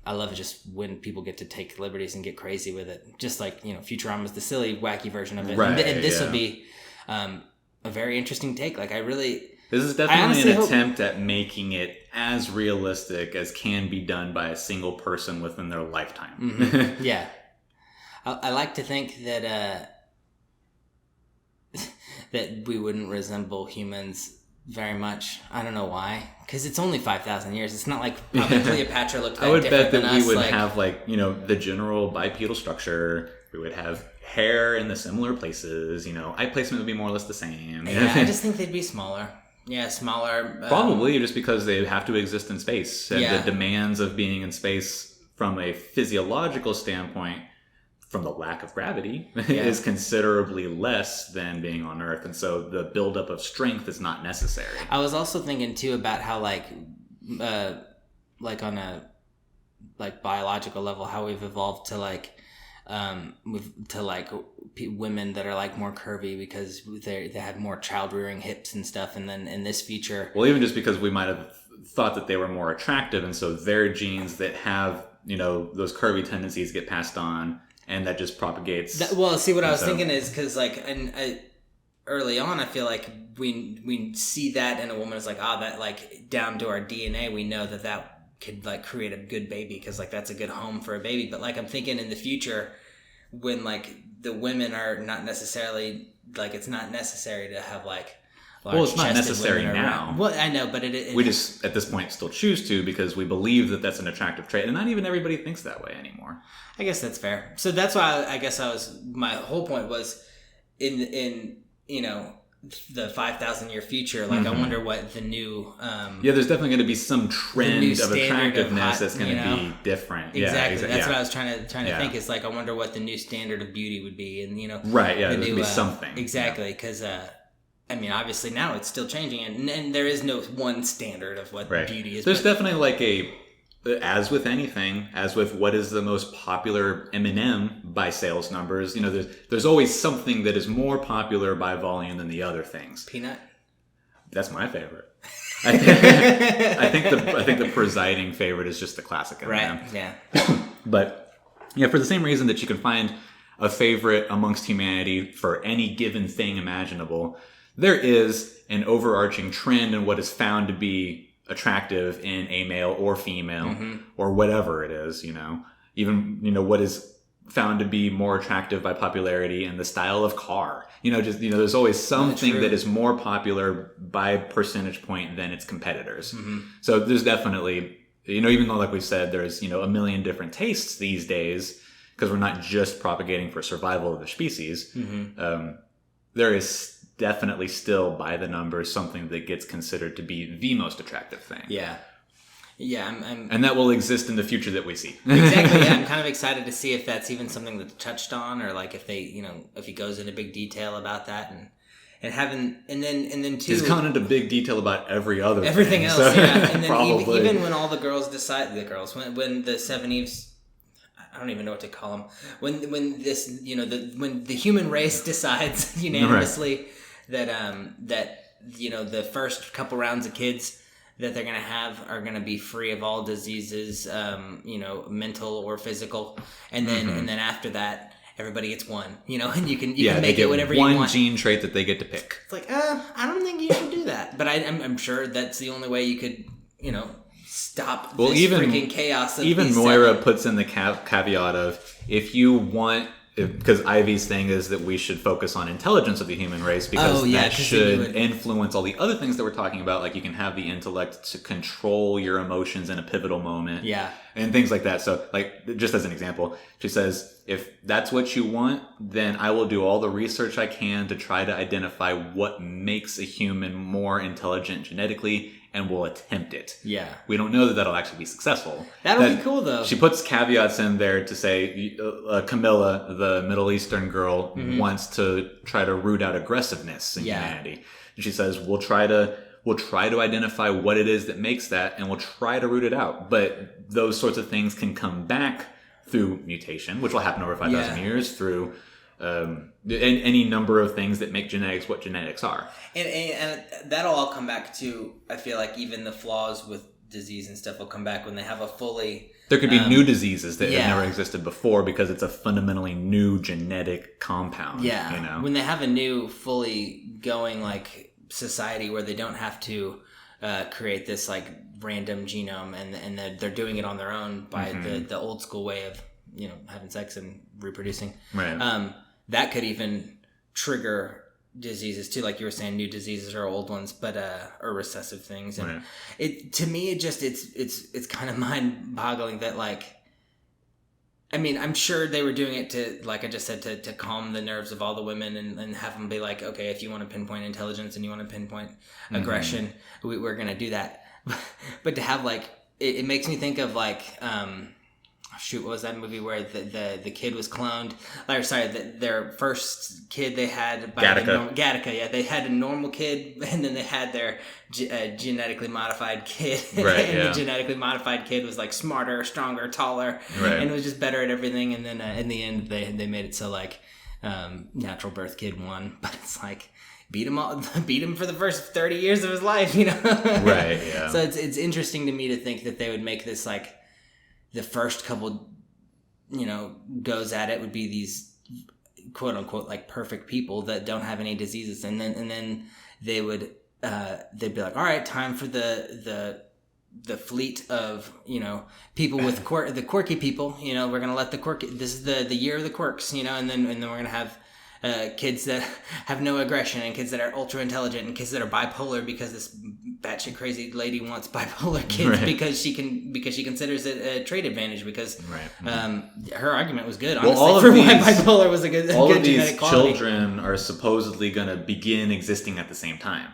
I love it just when people get to take liberties and get crazy with it. Just like, you know, Futurama's the silly, wacky version of it. Right, and this will be a very interesting take. Like, this is definitely an attempt at making it as realistic as can be done by a single person within their lifetime. Yeah. I like to think that that we wouldn't resemble humans very much. I don't know why, because it's only 5,000 years. It's not like probably Cleopatra looked I would bet that we us. would have like, you know, the general bipedal structure. We would have hair in the similar places. You know, eye placement would be more or less the same. Yeah, I just think they'd be smaller. Yeah, smaller. Probably just because they have to exist in space, and the demands of being in space from a physiological standpoint, from the lack of gravity, is considerably less than being on Earth, and so the buildup of strength is not necessary. I was also thinking too about how like on a like biological level, how we've evolved to like women that are like more curvy because they have more child rearing hips and stuff, and then in this future, well, even just because we might have thought that they were more attractive, and so their genes that have, you know, those curvy tendencies get passed on. And that just propagates. See, what I was thinking is because, like, early on, I feel like we see that in a woman is like, that like down to our DNA, we know that could like create a good baby because like that's a good home for a baby. But like I'm thinking in the future, when like the women are not necessarily like it's not necessary to have like. Well, it's not necessary now. Well, I know, but we just at this point still choose to because we believe that that's an attractive trait, and not even everybody thinks that way anymore. I guess that's fair. So that's why I guess my whole point was in you know the 5,000 year future. Like I wonder what the new there's definitely going to be some trend of attractiveness that's going to be different. Exactly. That's what I was trying to think. Is like I wonder what the new standard of beauty would be, and you know, right? Yeah, there's going to be something. Exactly, because. I mean, obviously now it's still changing, and there is no one standard of what beauty is. There's definitely like as with anything, as with what is the most popular M&M by sales numbers, you know, there's always something that is more popular by volume than the other things. Peanut? That's my favorite. I think the presiding favorite is just the classic M&M. Right, yeah. But yeah, for the same reason that you can find a favorite amongst humanity for any given thing imaginable, there is an overarching trend in what is found to be attractive in a male or female or whatever it is, you know, even, you know, what is found to be more attractive by popularity in the style of car, you know, just, you know, there's always something that is more popular by percentage point than its competitors. So there's definitely, you know, even though like we said, there's, you know, a million different tastes these days because we're not just propagating for survival of the species. There is definitely still by the numbers something that gets considered to be the most attractive thing. And that will exist in the future that we see. Exactly. Yeah, I'm kind of excited to see if that's even something that's touched on, or like if they, you know, if he goes into big detail about that and then too, he's gone into big detail about everything else. So And then even when all the girls decide, when the Seveneves. I don't even know what to call them. When this, you know, when the human race decides unanimously that you know the first couple rounds of kids that they're gonna have are gonna be free of all diseases, you know, mental or physical, and then after that everybody gets one, you know, and you can make it whatever you want. One gene trait that they get to pick. It's like I don't think you should do that, but I'm sure that's the only way you could, you know. Stop this freaking chaos. Even Moira puts in the caveat of if you want because Ivy's thing is that we should focus on intelligence of the human race because that should influence all the other things that we're talking about. Like you can have the intellect to control your emotions in a pivotal moment. Yeah. And things like that. So like, just as an example, she says, if that's what you want, then I will do all the research I can to try to identify what makes a human more intelligent genetically, and we'll attempt it. Yeah. We don't know that that'll actually be successful. That'll be cool, though. She puts caveats in there to say Camilla, the Middle Eastern girl, wants to try to root out aggressiveness in humanity. And she says, we'll try to identify what it is that makes that, and we'll try to root it out. But those sorts of things can come back through mutation, which will happen over 5,000 years, through any number of things that make genetics what genetics are. And that'll all come back to, I feel like even the flaws with disease and stuff will come back when they have a fully... There could be new diseases that have never existed before because it's a fundamentally new genetic compound. Yeah. You know? When they have a new fully going like society where they don't have to create this like random genome and they're doing it on their own by the old school way of, you know, having sex and reproducing. Right. That could even trigger diseases too, like you were saying, new diseases or old ones, but or recessive things. And it, to me, it just it's kind of mind-boggling that, like, I mean, I'm sure they were doing it to, like I just said, to calm the nerves of all the women and have them be like, okay, if you want to pinpoint intelligence and you want to pinpoint aggression, we're gonna do that. But to have like it makes me think of like what was that movie where the kid was cloned? Or sorry, their first kid they had by Gattaca. Yeah, they had a normal kid, and then they had their genetically modified kid. Right, and the genetically modified kid was like smarter, stronger, taller, and was just better at everything. And then in the end, they made it so like natural birth kid won, but it's like beat him for the first 30 years of his life, you know? Right. Yeah. So it's interesting to me to think that they would make this like. The first couple, you know, goes at it would be these quote unquote like perfect people that don't have any diseases, and then they would they'd be like, all right, time for the fleet of, you know, people with the quirky people, you know, we're gonna let this is the year of the quirks, you know, and then we're gonna have kids that have no aggression and kids that are ultra intelligent and kids that are bipolar because this batshit crazy lady wants bipolar kids because she considers it a trait advantage because her argument was good, honestly, all of for these, why bipolar was a good genetic quality. Children are supposedly going to begin existing at the same time.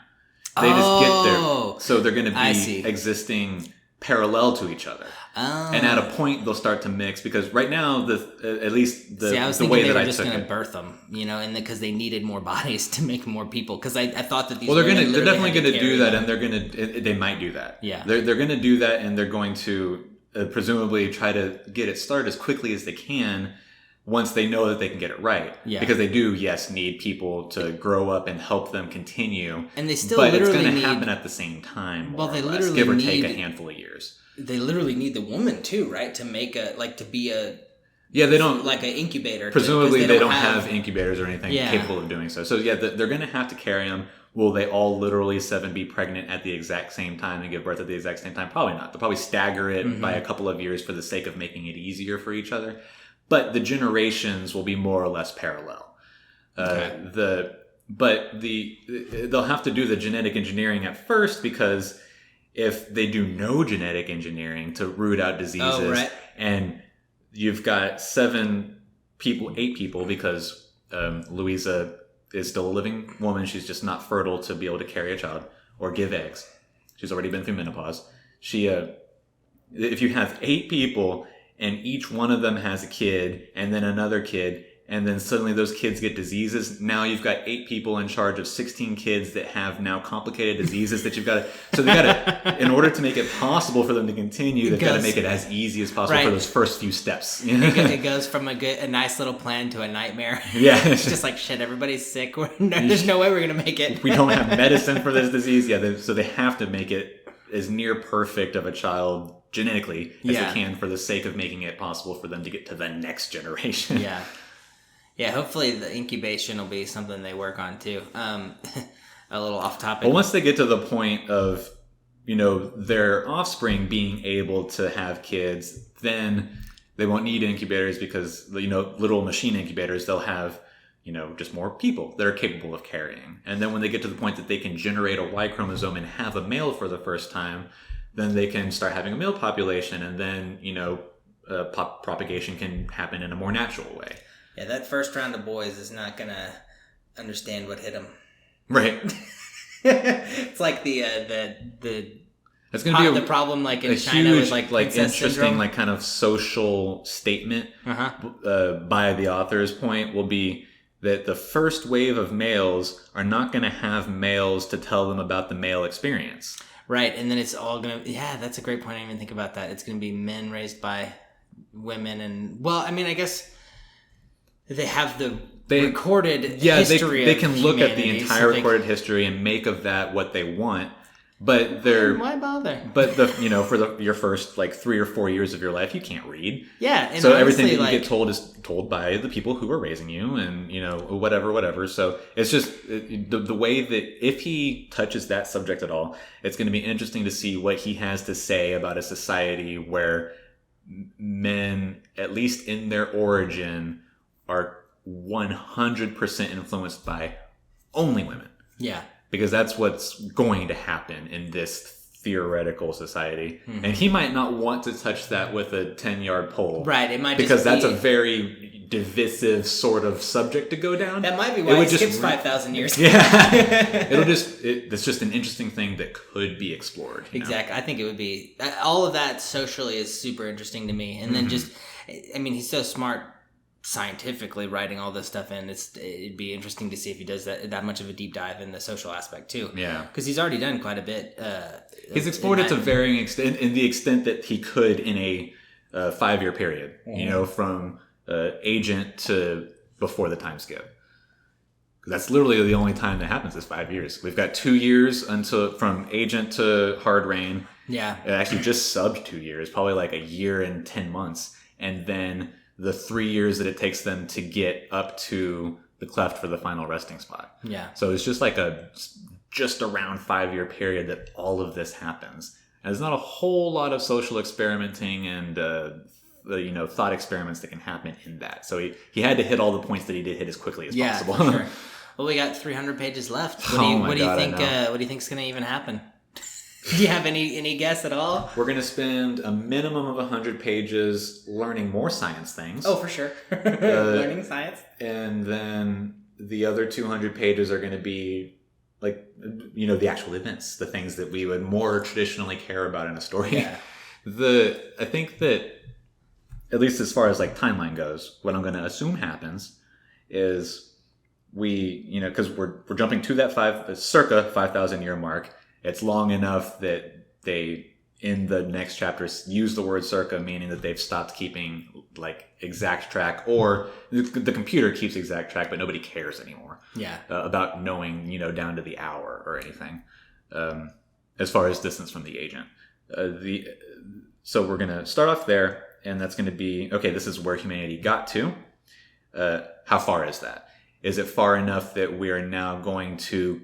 They just get there, so they're going to be existing parallel to each other. And at a point they'll start to mix because right now at least the way that I took it, going to birth them, you know, and because they needed more bodies to make more people. Because I thought that these they're definitely going to do that, and they might do that. Yeah, they're going to do that, and they're going to presumably try to get it started as quickly as they can once they know that they can get it right. Yeah, because they do need people to grow up and help them continue, and they still, but it's going to happen at the same time. Well, they literally give or take a handful of years. They literally need the woman too, right? To make they don't like an incubator. Presumably, they don't have incubators or anything capable of doing so. So they're going to have to carry them. Will they all literally 7 be pregnant at the exact same time and give birth at the exact same time? Probably not. They'll probably stagger it by a couple of years for the sake of making it easier for each other. But the generations will be more or less parallel. They'll have to do the genetic engineering at first because if they do no genetic engineering to root out diseases, and you've got 8 people, because Louisa is still a living woman. She's just not fertile to be able to carry a child or give eggs. She's already been through menopause. If you have 8 people and each one of them has a kid and then another kid, and then suddenly those kids get diseases. Now you've got 8 people in charge of 16 kids that have now complicated diseases that you've got to... So they got to... In order to make it possible for them to continue, they've got to make it as easy as possible for those first few steps. It goes from a nice little plan to a nightmare. Yeah. It's just like, shit, everybody's sick. There's no way we're going to make it. We don't have medicine for this disease. So they have to make it as near perfect of a child genetically as they can for the sake of making it possible for them to get to the next generation. Yeah. Yeah, hopefully the incubation will be something they work on too. A little off topic. Well, once they get to the point of, you know, their offspring being able to have kids, then They won't need incubators because, little machine incubators, they'll have, just more people that are capable of carrying. And then when they get to the point that they can generate a Y chromosome and have a male for the first time, then they can start having a male population, and then, propagation can happen in a more natural way. Yeah, that first round of boys is not going to understand what hit them. Right. It's like the it's going to be the problem like in China huge, with like interesting syndrome. like kind of social statement by the author's point will be that the first wave of males are not going to have males to tell them about the male experience. Right, and then it's all going to... Yeah, that's a great point. I didn't even think about that. It's going to be men raised by women and... Well, I mean, I guess they have the recorded history they can look at the humanity, entire recorded history and make of that what they want. But why bother? But for your first 3 or 4 years of your life, you can't read. Yeah, and so everything that you get told is told by the people who are raising you, and whatever. So it's just the way that if he touches that subject at all, it's going to be interesting to see what he has to say about a society where men, at least in their origin, are 100% influenced by only women. Yeah. Because that's what's going to happen in this theoretical society. Mm-hmm. And he might not want to touch that with a 10-yard pole. Right. It might because that's a very divisive sort of subject to go down. That might be why it skips 5,000 years. Yeah. It's just an interesting thing that could be explored. Exactly. I think it would be... All of that socially is super interesting to me. And then he's so smart scientifically writing all this stuff in. It'd be interesting to see if he does that much of a deep dive in the social aspect too. Yeah, because he's already done quite a bit. He's explored it to varying extent, in the extent that he could in a 5-year period. Mm-hmm. From Agent to before the time skip. That's literally the only time that happens is 5 years. We've got 2 years from Agent to Hard Rain. Yeah, it actually just subbed 2 years, probably like a year and 10 months, and then the 3 years that it takes them to get up to the cleft for the final resting spot. Yeah. So it's just like just around 5-year period that all of this happens. And there's not a whole lot of social experimenting and, thought experiments that can happen in that. So he had to hit all the points that he did hit as quickly as possible. For sure. Well, we got 300 pages left. What do you think? What do you think's going to even happen? Do you have any guess at all? We're going to spend a minimum of 100 pages learning more science things. Oh, for sure. Learning science. And then the other 200 pages are going to be the actual events, the things that we would more traditionally care about in a story. Yeah. I think that, at least as far as timeline goes, what I'm going to assume happens is because we're jumping to that circa 5,000 year mark. It's long enough that they, in the next chapters, use the word circa, meaning that they've stopped keeping exact track, or the computer keeps exact track, but nobody cares anymore. Yeah. About knowing, down to the hour or anything, as far as distance from the agent. So we're gonna start off there, and that's gonna be okay. This is where humanity got to. How far is that? Is it far enough that we are now going to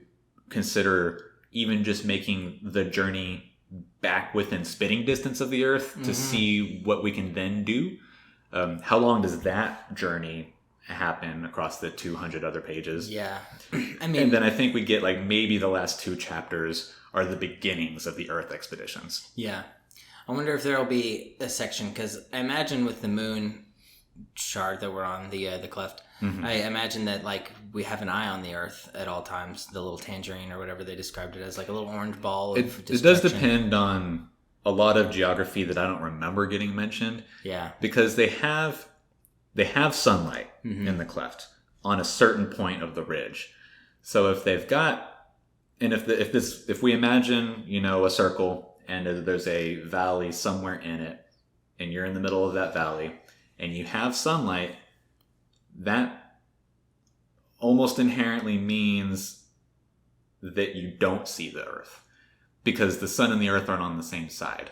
consider even just making the journey back within spitting distance of the Earth to see what we can then do? How long does that journey happen across the 200 other pages? Yeah. And then I think we get maybe the last 2 chapters are the beginnings of the Earth expeditions. Yeah. I wonder if there'll be a section, because I imagine with the moon shard that we're on, the cleft, I imagine that we have an eye on the Earth at all times, the little tangerine or whatever they described it as, a little orange ball of destruction. It does depend on a lot of geography that I don't remember getting mentioned. Yeah. Because they have sunlight in the cleft on a certain point of the ridge. So if they've got, and if we imagine, a circle and there's a valley somewhere in it, and you're in the middle of that valley and you have sunlight, that almost inherently means that you don't see the Earth, because the sun and the Earth aren't on the same side.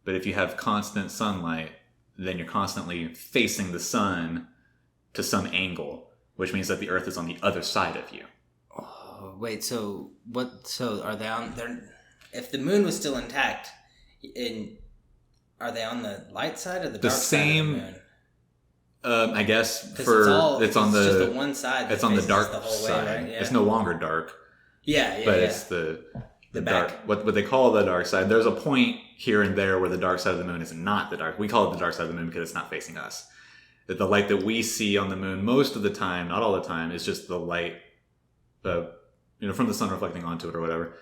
But if you have constant sunlight, then you're constantly facing the sun to some angle, which means that the Earth is on the other side of you. Oh, wait, so are they on there? If the moon was still intact, are they on the light side or the The dark same, side of the moon? I guess It's on just the one side. It's on the dark the whole side. Way, right? Yeah. It's no longer dark. Yeah, but it's the back. Dark. What they call the dark side. There's a point here and there where the dark side of the moon is not the dark. We call it the dark side of the moon because it's not facing us. That the light that we see on the moon most of the time, not all the time, is just the light, from the sun reflecting onto it or whatever.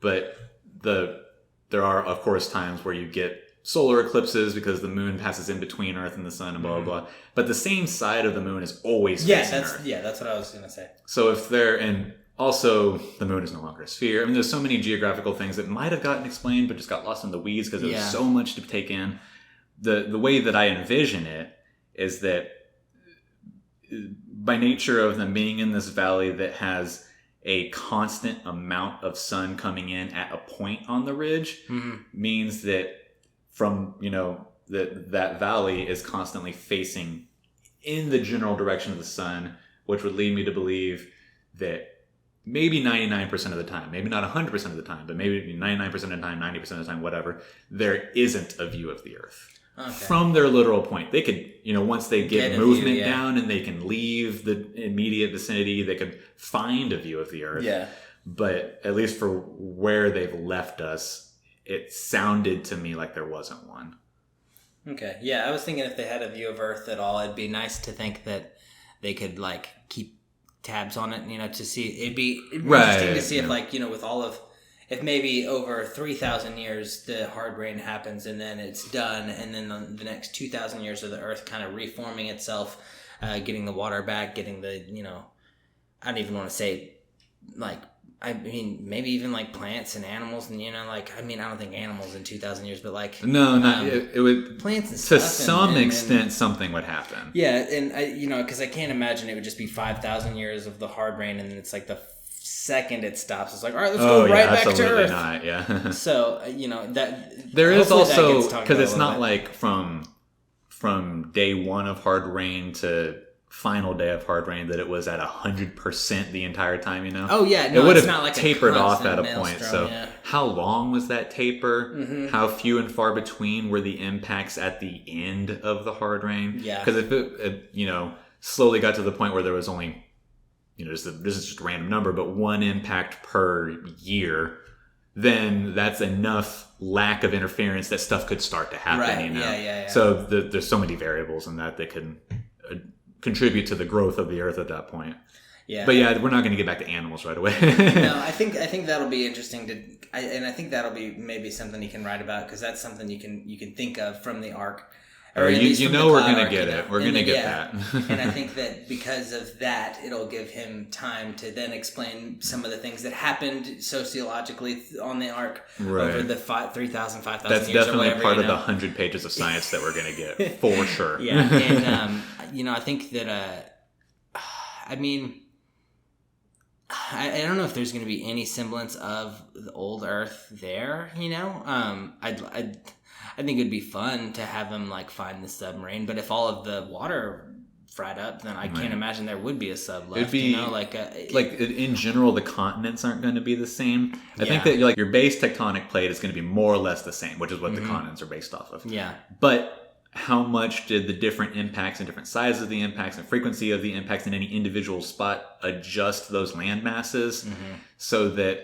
But there are of course times where you get solar eclipses because the moon passes in between Earth and the sun and blah blah blah. But the same side of the moon is always facing Earth. Yeah, that's what I was gonna say. So and also the moon is no longer a sphere. I mean, there's so many geographical things that might have gotten explained, but just got lost in the weeds because there's so much to take in. The way that I envision it is that by nature of them being in this valley that has a constant amount of sun coming in at a point on the ridge means that from, that valley is constantly facing in the general direction of the sun, which would lead me to believe that maybe 99% of the time, maybe not 100% of the time, but maybe 99% of the time, 90% of the time, whatever, there isn't a view of the Earth. Okay. From their literal point. They could, once they get movement down and they can leave the immediate vicinity, they could find a view of the Earth. Yeah. But at least for where they've left us, it sounded to me like there wasn't one. Okay. Yeah, I was thinking if they had a view of Earth at all, it'd be nice to think that they could, keep tabs on it, to see. It'd be interesting to see if, with all of... If maybe over 3,000 years the hard rain happens and then it's done, and then the next 2,000 years of the Earth kind of reforming itself, getting the water back, getting the, I don't even want to say, maybe even plants and animals, and I don't think animals in 2,000 years, but it would plants and stuff. To some extent, something would happen. Yeah, and because I can't imagine it would just be 5,000 years of the hard rain, and then it's the second it stops, it's all right, let's go right back to Earth. Not, yeah. So that there is also, because it's not from day one of hard rain to final day of hard rain that it was at 100% the entire time. Oh yeah, no, it would have tapered off at a point. So how long was that taper? Mm-hmm. How few and far between were the impacts at the end of the hard rain? Yeah, because if it slowly got to the point where there was only this is just a random number, but one impact per year, then that's enough lack of interference that stuff could start to happen. Right. Yeah. So there's so many variables in that can contribute to the growth of the Earth at that point. Yeah. But we're not going to get back to animals right away. No, I think that'll be interesting I think that'll be maybe something you can write about, because that's something you can think of from the Ark. Or we're going to get it. We're going to get that. And I think that because of that, it'll give him time to then explain some of the things that happened sociologically on the Ark over the 3,000, 5,000 That's years. That's definitely part of the 100 pages of science that we're going to get, for sure. Yeah, and, I think that, I don't know if there's going to be any semblance of the old Earth there, I think it'd be fun to have him find the submarine, but if all of the water fried up, then I can't imagine there would be a sub left. It'd be in general, the continents aren't going to be the same. I think that your base tectonic plate is going to be more or less the same, which is what the continents are based off of. Yeah. But how much did the different impacts and different sizes of the impacts and frequency of the impacts in any individual spot adjust those land masses so that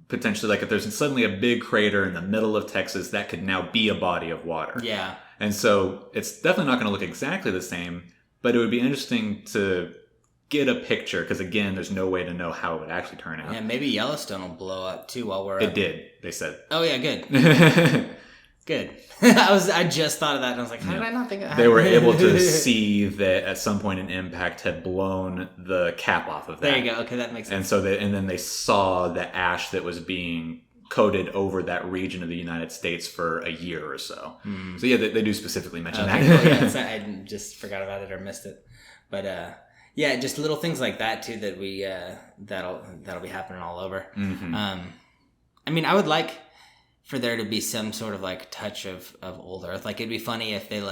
potentially, if there's suddenly a big crater in the middle of Texas, that could now be a body of water. Yeah. And so it's definitely not going to look exactly the same, but it would be interesting to get a picture, because again, there's no way to know how it would actually turn out. Yeah, maybe Yellowstone will blow up too while we're It did, they said. Oh yeah, good. Good. I just thought of that and I was like, how did I not think of that? They were able to see that at some point an impact had blown the cap off of that. There you go. Okay, that makes sense. And so and then they saw the ash that was being coated over that region of the United States for a year or so. So yeah, they do specifically mention that. Cool. Yeah, I just forgot about it or missed it. But just little things like that too that we that'll be happening all over. I would like for there to be some sort of touch of old Earth. It'd be funny if they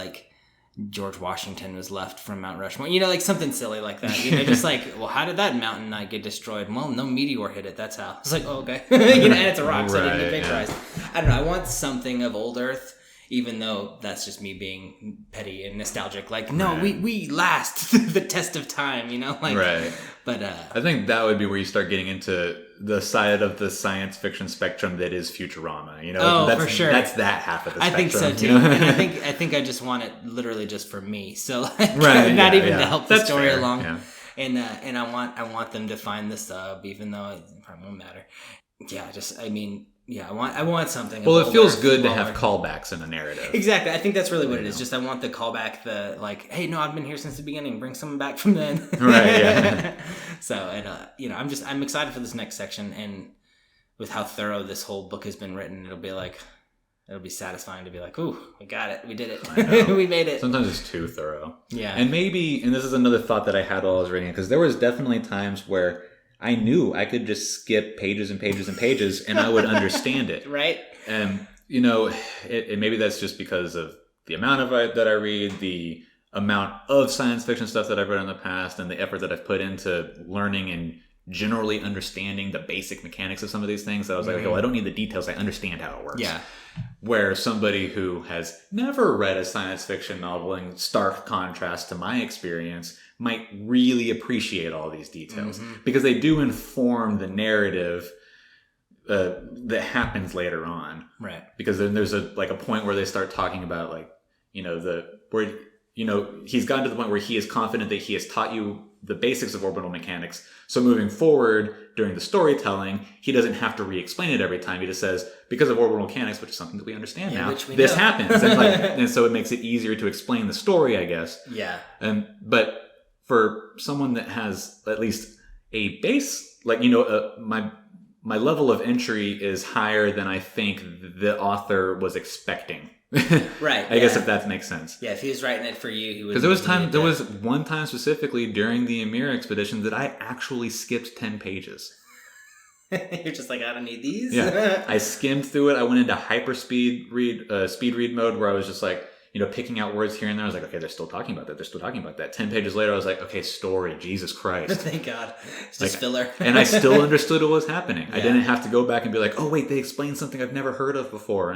George Washington was left from Mount Rushmore. Something silly like that. Just well, how did that mountain not get destroyed? Well, no meteor hit it. That's how. It's oh, okay. And it's a rock, so it didn't get vaporized. I don't know. I want something of old Earth even though that's just me being petty and nostalgic. Like, no, we last the test of time, like, right. But I think that would be where you start getting into the side of the science fiction spectrum that is Futurama. That's, for sure. That's that half of the spectrum. I think so too. And I think I just want it literally just for me. So like, not even to help the story along. Yeah. And I want them to find the sub, even though it probably won't matter. Yeah, I want something. Well, it feels good to have callbacks in a narrative. Exactly. I think that's really what it is. Just I want the callback, the like, hey, no, I've been here since the beginning. Bring someone back from then. Right. Yeah. So, and I'm excited for this next section, and with how thorough this whole book has been written, it'll be satisfying to be like, ooh, we got it, we did it, we made it. Sometimes it's too thorough. Yeah. And this is another thought that I had while I was reading it, because there was definitely times where I knew I could just skip pages and pages and pages and I would understand it. Right. And, maybe that's just because of the amount of it that I read, the amount of science fiction stuff that I've read in the past, and the effort that I've put into learning and generally understanding the basic mechanics of some of these things. That I was like, I don't need the details. I understand how it works. Yeah. Where somebody who has never read a science fiction novel, in stark contrast to my experience, might really appreciate all these details because they do inform the narrative that happens later on. Right. Because then there's a point where they start talking about he's gotten to the point where he is confident that he has taught you the basics of orbital mechanics. So moving forward during the storytelling, he doesn't have to re-explain it every time. He just says, because of orbital mechanics, which is something that we understand now, this happens. And so it makes it easier to explain the story, I guess. Yeah. But for someone that has at least a base, my level of entry is higher than I think the author was expecting. Right. I guess if that makes sense. Yeah, if he was writing it for you, he would. Because there was one time specifically during the Emir expedition that I actually skipped 10 pages. You're just like, I don't need these. Yeah, I skimmed through it. I went into speed read mode where I was just like, picking out words here and there. I was like, okay, they're still talking about that. They're still talking about that. 10 pages later, I was like, okay, story, Jesus Christ. Thank God. It's just filler. And I still understood what was happening. Yeah. I didn't have to go back and be like, oh, wait, they explained something I've never heard of before.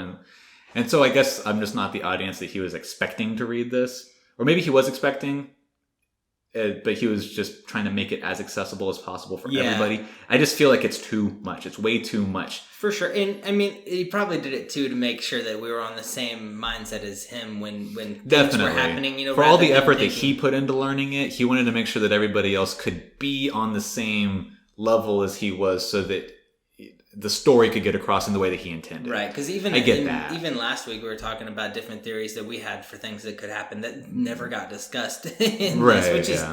And so I guess I'm just not the audience that he was expecting to read this. Or maybe he was expecting, but he was just trying to make it as accessible as possible for everybody. I just feel like it's too much. It's way too much. For sure. And I mean, he probably did it too to make sure that we were on the same mindset as him when things were happening. For all the effort that he put into learning it, he wanted to make sure that everybody else could be on the same level as he was so that the story could get across in the way that he intended. Right, because even last week we were talking about different theories that we had for things that could happen that never got discussed in this, which is,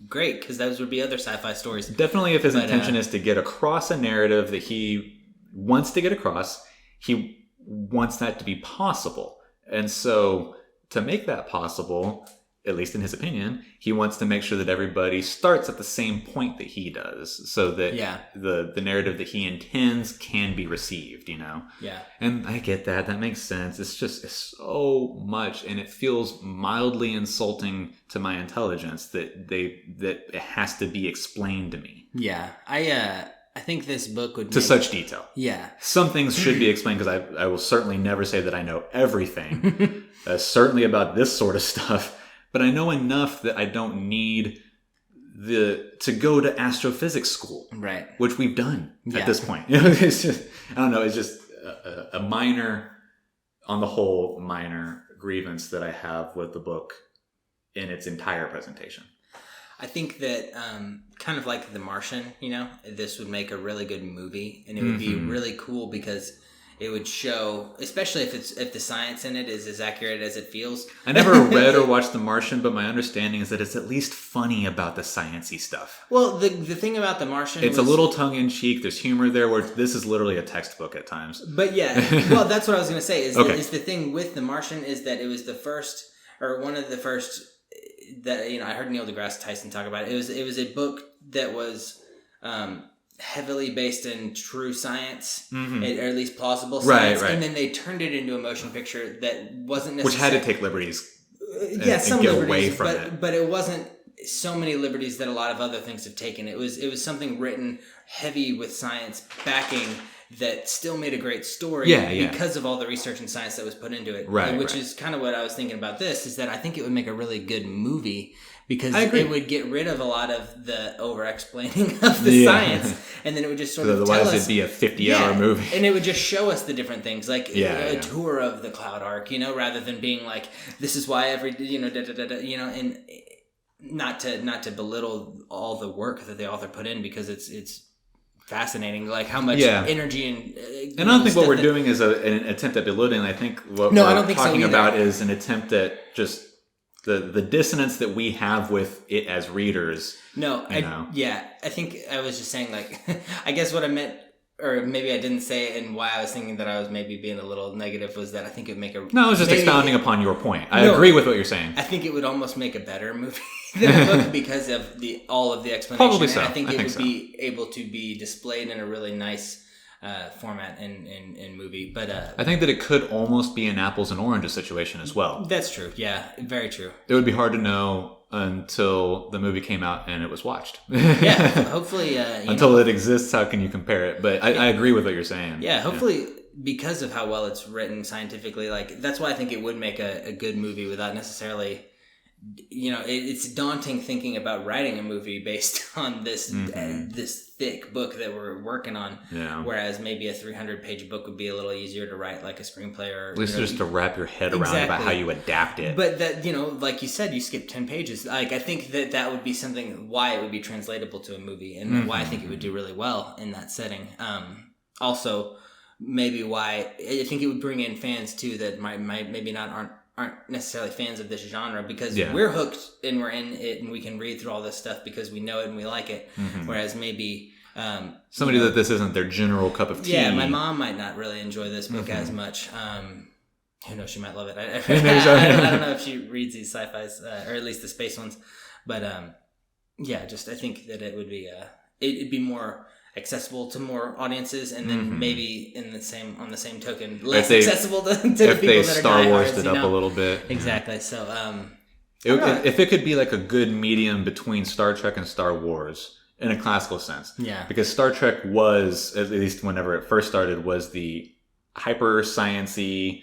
great, because those would be other sci-fi stories. Definitely if his intention is to get across a narrative that he wants to get across, he wants that to be possible. And so to make that possible, at least in his opinion, he wants to make sure that everybody starts at the same point that he does, so that the narrative that he intends can be received, Yeah. And I get that. That makes sense. It's so much, and it feels mildly insulting to my intelligence that it has to be explained to me. Yeah. I think this book would such detail. Yeah. Some things should be explained, because I will certainly never say that I know everything, certainly about this sort of stuff. But I know enough that I don't need to go to astrophysics school, right? Which we've done at this point. It's just, I don't know. It's just a minor, on the whole, minor grievance that I have with the book in its entire presentation. I think that kind of like The Martian, this would make a really good movie, and it would be really cool because it would show, especially if the science in it is as accurate as it feels. I never read or watched The Martian, but my understanding is that it's at least funny about the sciencey stuff. Well, the thing about The Martian, it's a little tongue-in-cheek. There's humor there, where this is literally a textbook at times. But yeah, well, that's what I was going to say. Is the thing with The Martian is that it was the first, or one of the first that I heard Neil deGrasse Tyson talk about it. It was a book that was heavily based in true science, or at least plausible science, right. And then they turned it into a motion picture that wasn't necessarily... Which had to take liberties some get liberties, away from it. But it wasn't so many liberties that a lot of other things have taken. It was something written heavy with science backing that still made a great story because of all the research and science that was put into it. Right. Which is kind of what I was thinking about this, is that I think it would make a really good movie because it would get rid of a lot of the over-explaining of the science, and then it would just sort of tell us... Otherwise it'd be a 50-hour movie. And it would just show us the different things, like a tour of the cloud arc, rather than being like, this is why every, and not to belittle all the work that the author put in, because it's fascinating, like how much energy and I don't think what we're doing is an attempt at belittling. I think what we're talking about is an attempt at just the dissonance that we have with it as readers. I think I was just saying, like, I guess what I meant, or maybe I didn't say it, and why I was thinking that I was maybe being a little negative, was that I think it would make a... No, I was just expounding upon your point. I agree with what you're saying. I think it would almost make a better movie than a book because of all of the explanation. Probably so. And I think it would be able to be displayed in a really nice format in movie. But I think that it could almost be an apples and oranges situation as well. That's true. Yeah, very true. It would be hard to know until the movie came out and it was watched. Hopefully... until it exists, how can you compare it? But I agree with what you're saying. Yeah, hopefully, because of how well it's written scientifically, like, that's why I think it would make a good movie without necessarily... it's daunting thinking about writing a movie based on this this thick book that we're working on. Yeah. Whereas maybe a 300-page book would be a little easier to write, like a screenplay, or at least just to wrap your head around about how you adapt it. But that, like you said, you skipped 10 pages. Like, I think that would be something why it would be translatable to a movie, and why I think it would do really well in that setting. Also, maybe why I think it would bring in fans too that maybe aren't necessarily fans of this genre, because we're hooked and we're in it and we can read through all this stuff because we know it and we like it. Whereas maybe somebody that this isn't their general cup of tea. Yeah, my mom might not really enjoy this book as much. Who knows? She might love it. I don't know if she reads these sci-fis, or at least the space ones. But just I think that it would be it'd be more accessible to more audiences, and then maybe on the same token, less accessible to the people that are diehards. If they Star Wars'd it up a little bit. Exactly. So, if it could be like a good medium between Star Trek and Star Wars in a classical sense. Yeah. Because Star Trek was, at least whenever it first started, was the hyper sciencey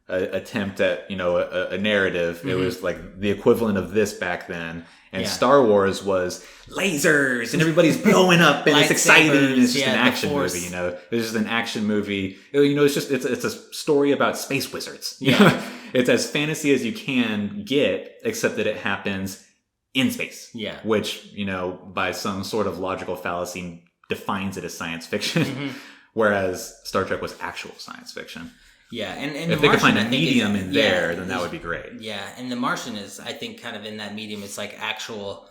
attempt at, a narrative. It was like the equivalent of this back then. And Star Wars was lasers and everybody's blowing up and it's exciting and it's just an action movie, It's just an action movie. It's a story about space wizards. It's as fantasy as you can get, except that it happens in space. Yeah. Which, by some sort of logical fallacy defines it as science fiction. Whereas Star Trek was actual science fiction. Yeah, and if they could find a medium in there, then that would be great. Yeah, and The Martian is, I think, kind of in that medium. It's like actual,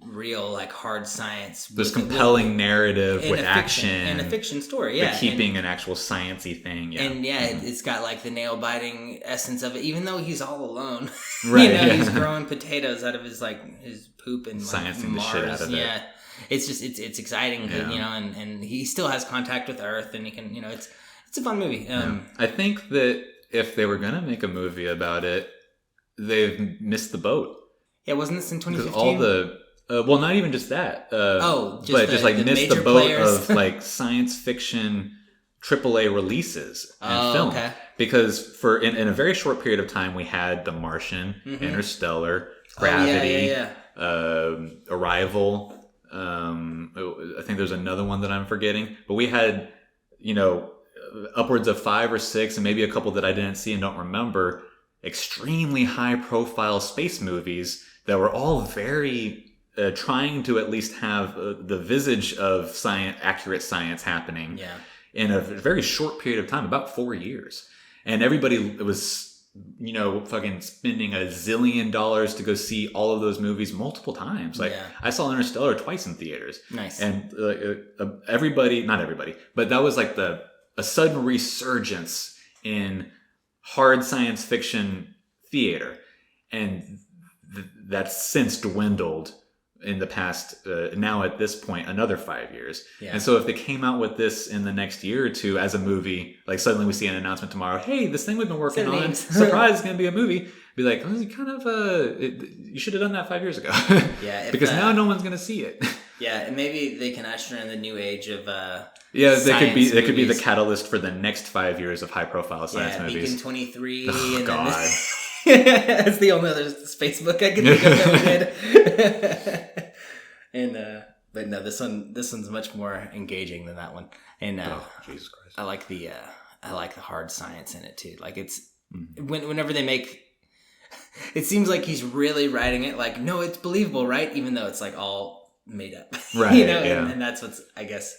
real, like hard science. This compelling narrative with action. And a fiction story, but keeping an actual sciencey thing. Yeah. And it's got like the nail-biting essence of it, even though he's all alone. Right. He's growing potatoes out of his poop and sciencing the shit out of it. Yeah. It's just, it's exciting, and he still has contact with Earth, and he can, it's a fun movie. I think that if they were going to make a movie about it, they've missed the boat. Yeah, wasn't this in 2015? All the... not even just that. Just missed the boat players. Of science fiction AAA releases and film. Okay. Because in a very short period of time, we had The Martian, Interstellar, Gravity, Arrival. I think there's another one that I'm forgetting. But we had, upwards of 5 or 6, and maybe a couple that I didn't see and don't remember, extremely high-profile space movies that were all very trying to at least have the visage of accurate science happening in a very short period of time, about 4 years. And everybody was, fucking spending $1 zillion to go see all of those movies multiple times. I saw Interstellar twice in theaters. Nice. And not everybody, but that was a sudden resurgence in hard science fiction theater. And that's since dwindled in the past, now at this point, another 5 years. Yeah. And so if they came out with this in the next year or two as a movie, suddenly we see an announcement tomorrow, hey, this thing we've been working on, surprise, it's going to be a movie. Be you should have done that 5 years ago. Yeah. Because now no one's going to see it. Yeah, and maybe they can usher in the new age of yeah, they could be the movies. catalyst for the next 5 years of high profile science movies. Beacon 23. Oh, and God. That's the only other space book I can think of that we did. But no, this one's much more engaging than that one. And Jesus Christ. I like the hard science in it too. Like it's whenever they make, it seems like he's really writing it like, no, it's believable, right? Even though it's like all made up, right? And that's what's, I guess,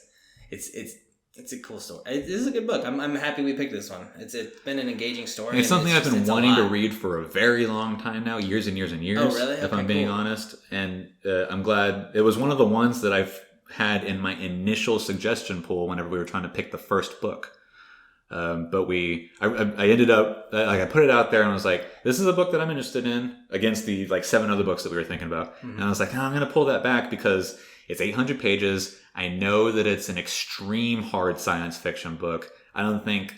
it's a cool story. This is a good book. I'm happy we picked this one. It's been an engaging story. It's something I've been wanting to read for a very long time now, years and years and years. Oh, really? If I'm being honest, and I'm glad it was one of the ones that I've had in my initial suggestion pool whenever we were trying to pick the first book. But I ended up I put it out there and I was like, this is a book that I'm interested in against the 7 other books that we were thinking about. Mm-hmm. And I was like, I'm going to pull that back because it's 800 pages. I know that it's an extreme hard science fiction book. I don't think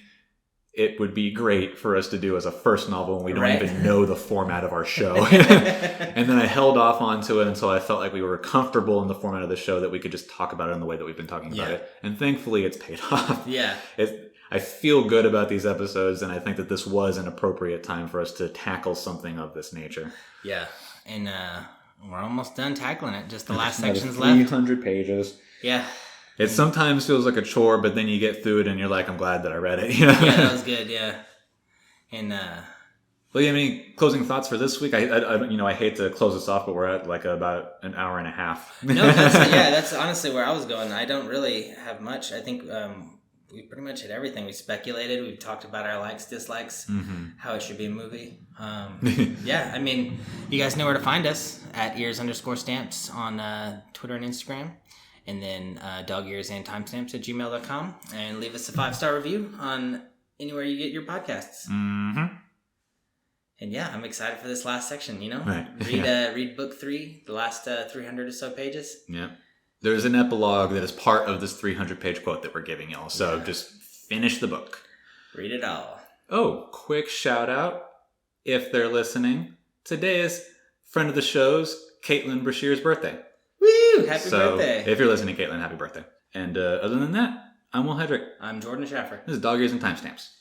it would be great for us to do as a first novel when we don't even know the format of our show. And then I held off onto it until I felt like we were comfortable in the format of the show that we could just talk about it in the way that we've been talking about it. And thankfully it's paid off. Yeah. I feel good about these episodes, and I think that this was an appropriate time for us to tackle something of this nature. Yeah. And we're almost done tackling it. Just the last section's left. 300 pages. Yeah. It sometimes feels like a chore, but then you get through it and you're like, I'm glad that I read it. Yeah, that was good, yeah. And well, you have any closing thoughts for this week? I hate to close this off, but we're at about an hour and a half. No, that's honestly where I was going. I don't really have much. I think we pretty much hit everything. We speculated. We've talked about our likes, dislikes, how it should be a movie. Yeah, I mean, you guys know where to find us at ears_stamps on Twitter and Instagram. And then dogearsandtimestamps@gmail.com. And leave us a 5-star review on anywhere you get your podcasts. Mm-hmm. And yeah, I'm excited for this last section, Right. Read book 3, the last 300 or so pages. Yeah. There's an epilogue that is part of this 300-page quote that we're giving y'all. So just finish the book. Read it all. Oh, quick shout out, if they're listening. Today is friend of the show's, Caitlin Brashear's birthday. Woo! Happy birthday. If you're listening, Caitlin, happy birthday. And other than that, I'm Will Hedrick. I'm Jordan Schaffer. This is Dog Ears and Timestamps.